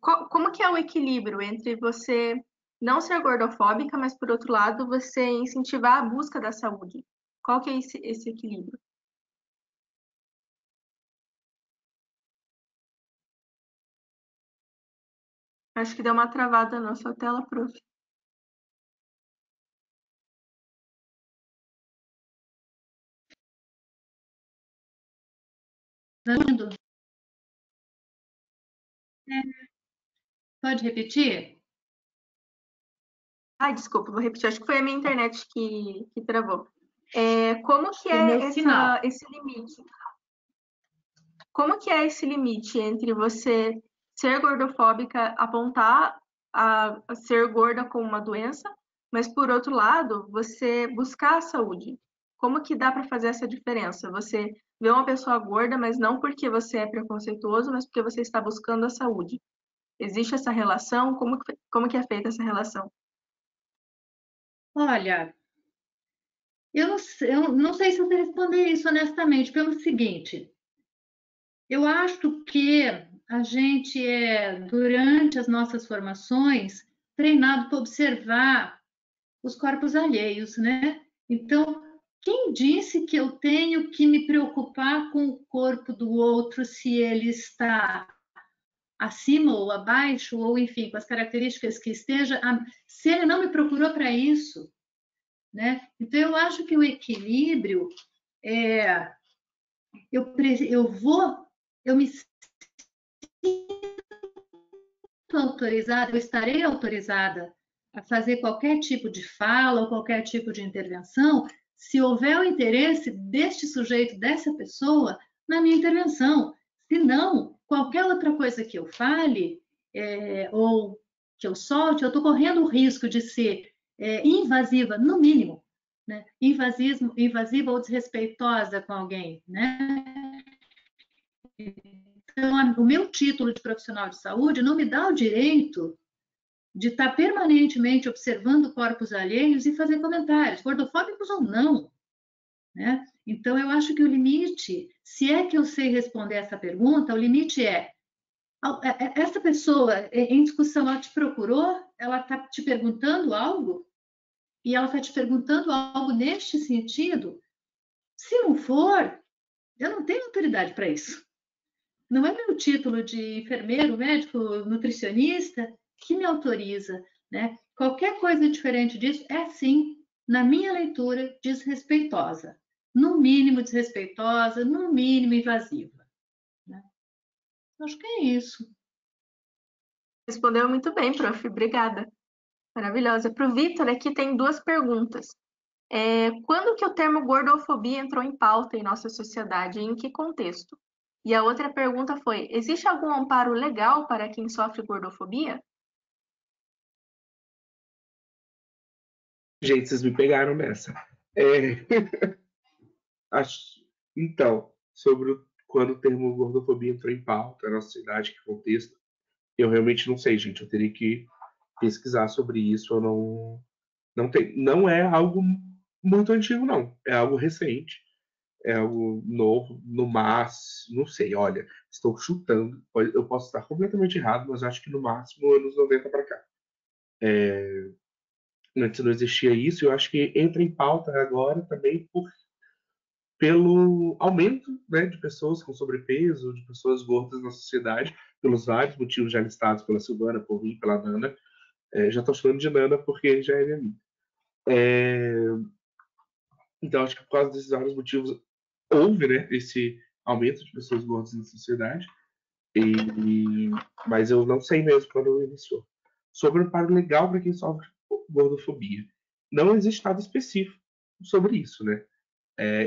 Como que é o equilíbrio entre você não ser gordofóbica, mas, por outro lado, você incentivar a busca da saúde? Qual que é esse equilíbrio? Acho que deu uma travada na sua tela, prof. Pode repetir? Desculpa, vou repetir. Acho que foi a minha internet que travou. Como que esse limite? Como que é esse limite entre você ser gordofóbica, apontar a ser gorda como uma doença, mas, por outro lado, você buscar a saúde? Como que dá para fazer essa diferença? Você vê uma pessoa gorda, mas não porque você é preconceituoso, mas porque você está buscando a saúde. Existe essa relação? Como que é feita essa relação? Olha, eu não sei se eu sei responder isso honestamente, pelo seguinte. Eu acho que a gente durante as nossas formações, treinado para observar os corpos alheios, né? Então, Quem disse que eu tenho que me preocupar com o corpo do outro se ele está acima ou abaixo, ou enfim, com as características que esteja, se ele não me procurou para isso, né? Então, eu acho que o equilíbrio eu me sinto autorizada, eu estarei autorizada a fazer qualquer tipo de fala ou qualquer tipo de intervenção, se houver o interesse deste sujeito, dessa pessoa, na minha intervenção. Se não, qualquer outra coisa que eu fale ou que eu solte, eu estou correndo o risco de ser invasiva, no mínimo, né? Invasiva ou desrespeitosa com alguém, né? Então, o meu título de profissional de saúde não me dá o direito de estar permanentemente observando corpos alheios e fazer comentários, gordofóbicos ou não, né? Então, eu acho que o limite, se é que eu sei responder essa pergunta, o limite essa pessoa em discussão, ela te procurou, ela está te perguntando algo, e ela está te perguntando algo neste sentido. Se não for, eu não tenho autoridade para isso. Não é meu título de enfermeiro, médico, nutricionista que me autoriza, né? Qualquer coisa diferente disso é, sim, na minha leitura, desrespeitosa. No mínimo desrespeitosa, no mínimo invasiva. Né? Acho que é isso. Respondeu muito bem, prof. Obrigada. Maravilhosa. Para o Vitor, aqui tem 2 perguntas. Quando que o termo gordofobia entrou em pauta em nossa sociedade e em que contexto? E a outra pergunta foi: existe algum amparo legal para quem sofre gordofobia? Gente, vocês me pegaram nessa. Então, sobre quando o termo gordofobia entrou em pauta na nossa cidade, que contexto, eu realmente não sei, gente. Eu teria que pesquisar sobre isso. Eu não é algo muito antigo, não. É algo recente. É algo novo, no máximo, não sei, olha, estou chutando. Eu posso estar completamente errado, mas acho que no máximo anos 90 para cá. Antes não existia isso, eu acho que entra em pauta agora também pelo aumento, né, de pessoas com sobrepeso, de pessoas gordas na sociedade, pelos vários motivos já listados pela Silvana, por mim, pela Nana. Já estou chamando de Nana porque já é minha amiga. Então, acho que por causa desses vários motivos houve, né, esse aumento de pessoas gordas na sociedade. Mas eu não sei mesmo quando iniciou. Sobre o amparo legal para quem sofre gordofobia. Não existe nada específico sobre isso, né?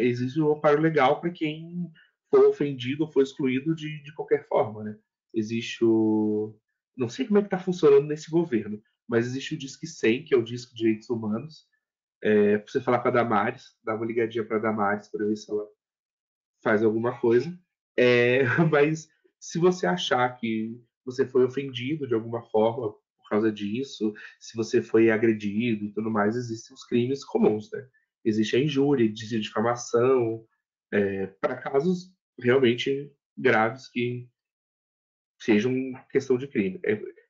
Existe um amparo legal para quem foi ofendido ou foi excluído de qualquer forma, né? Existe o... Não sei como é que está funcionando nesse governo, mas existe o Disque 100, que é o Disque de Direitos Humanos. Para você falar com a Damares, dá uma ligadinha para a Damares para ver se ela faz alguma coisa. Mas se você achar que você foi ofendido de alguma forma por causa disso, se você foi agredido e tudo mais, existem os crimes comuns, né? Existe a injúria, a difamação, para casos realmente graves que sejam questão de crime.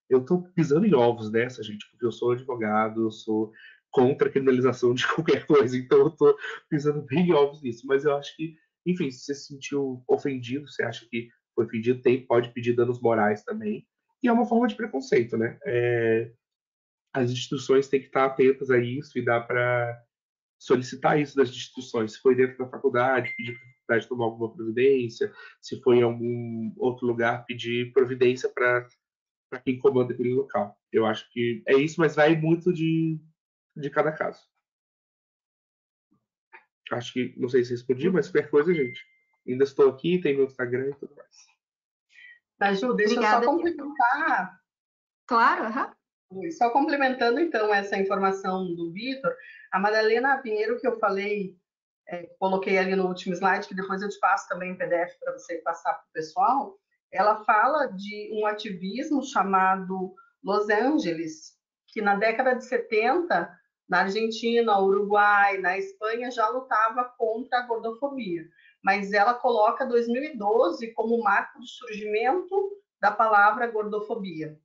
Eu estou pisando em ovos nessa, gente, porque eu sou advogado, eu sou contra a criminalização de qualquer coisa, então eu estou pisando bem em ovos nisso. Mas eu acho que, enfim, se você se sentiu ofendido, você acha que foi ofendido, pode pedir danos morais também. E é uma forma de preconceito, né? As instituições têm que estar atentas a isso e dá para solicitar isso das instituições. Se foi dentro da faculdade, pedir para a faculdade tomar alguma providência, se foi em algum outro lugar, pedir providência para quem comanda aquele local. Eu acho que é isso, mas vai muito de cada caso. Acho que, não sei se respondi, mas qualquer coisa, gente. Ainda estou aqui, tem meu Instagram e tudo mais. Mas, Ju, deixa Obrigada, eu só complementar. Claro, Só complementando, então, essa informação do Vitor, a Madalena Pinheiro, que eu falei, coloquei ali no último slide, que depois eu te passo também em PDF para você passar para o pessoal, ela fala de um ativismo chamado Los Angeles, que na década de 70, na Argentina, Uruguai, na Espanha, já lutava contra a gordofobia. Mas ela coloca 2012 como marco de surgimento da palavra gordofobia.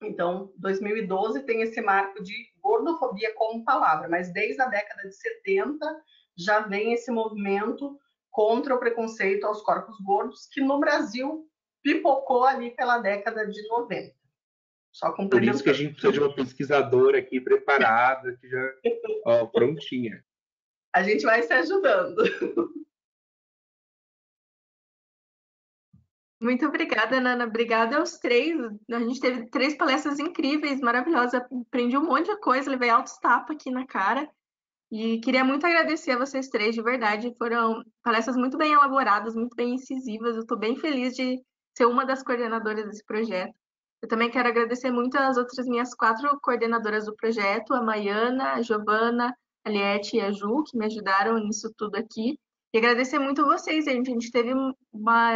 Então, 2012 tem esse marco de gordofobia como palavra, mas desde a década de 70 já vem esse movimento contra o preconceito aos corpos gordos, que no Brasil pipocou ali pela década de 90. Só Por isso que a gente precisa de uma pesquisadora aqui preparada, que já prontinha. A gente vai se ajudando. Muito obrigada, Nana. Obrigada aos três. A gente teve 3 palestras incríveis, maravilhosas. Aprendi um monte de coisa, levei altos tapas aqui na cara. E queria muito agradecer a vocês três, de verdade. Foram palestras muito bem elaboradas, muito bem incisivas. Eu estou bem feliz de ser uma das coordenadoras desse projeto. Eu também quero agradecer muito às outras minhas 4 coordenadoras do projeto, a Maiana, a Giovana, a Liette e a Ju, que me ajudaram nisso tudo aqui. E agradecer muito a vocês, gente. A gente teve uma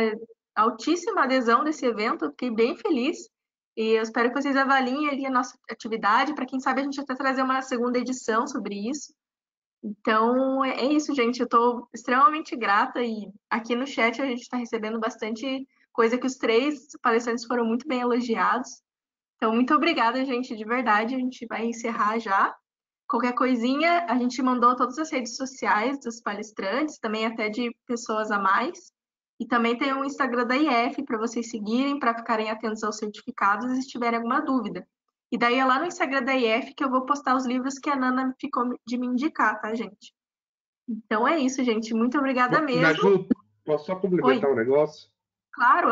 altíssima adesão desse evento, eu fiquei bem feliz. E eu espero que vocês avaliem ali a nossa atividade, para quem sabe a gente até trazer uma segunda edição sobre isso. Então, é isso, gente. Eu estou extremamente grata e aqui no chat a gente está recebendo bastante coisa que os 3 palestrantes foram muito bem elogiados. Então, muito obrigada, gente, de verdade. A gente vai encerrar já. Qualquer coisinha, a gente mandou todas as redes sociais dos palestrantes, também até de pessoas a mais. E também tem o Instagram da IF para vocês seguirem, para ficarem atentos aos certificados se tiverem alguma dúvida. E daí é lá no Instagram da IF que eu vou postar os livros que a Nana ficou de me indicar, tá, gente? Então é isso, gente. Muito obrigada mesmo. Maju, posso só complementar um negócio? Claro.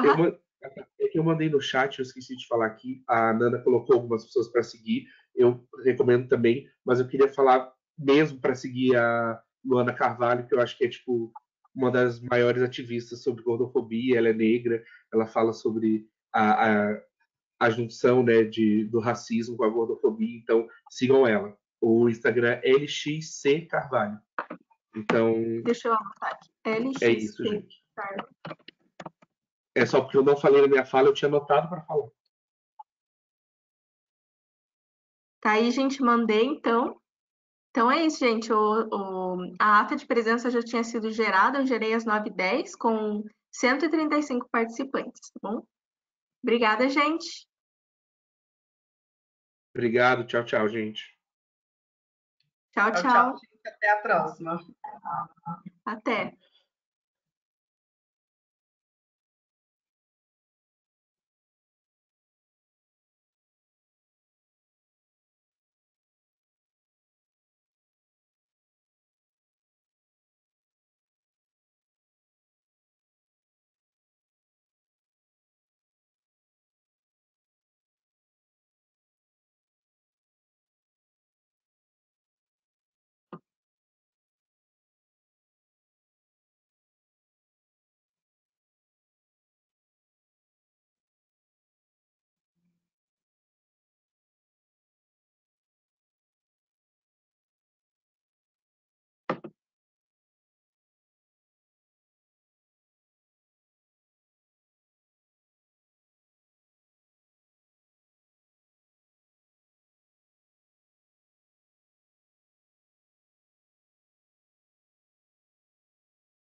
É que eu mandei no chat, eu esqueci de falar aqui. A Nana colocou algumas pessoas para seguir. Eu recomendo também, mas eu queria falar mesmo para seguir a Luana Carvalho, que eu acho que é tipo uma das maiores ativistas sobre gordofobia. Ela é negra, ela fala sobre a junção, né, do racismo com a gordofobia. Então sigam ela. O Instagram é LXC Carvalho. Então deixa eu anotar aqui. LXC. É isso, gente. É só porque eu não falei na minha fala, eu tinha anotado para falar. Tá aí, gente, mandei, então. Então é isso, gente. A ata de presença já tinha sido gerada, eu gerei às 9h10 com 135 participantes, tá bom? Obrigada, gente. Obrigado, tchau, tchau, gente. Tchau, tchau. Gente. Até a próxima. Até.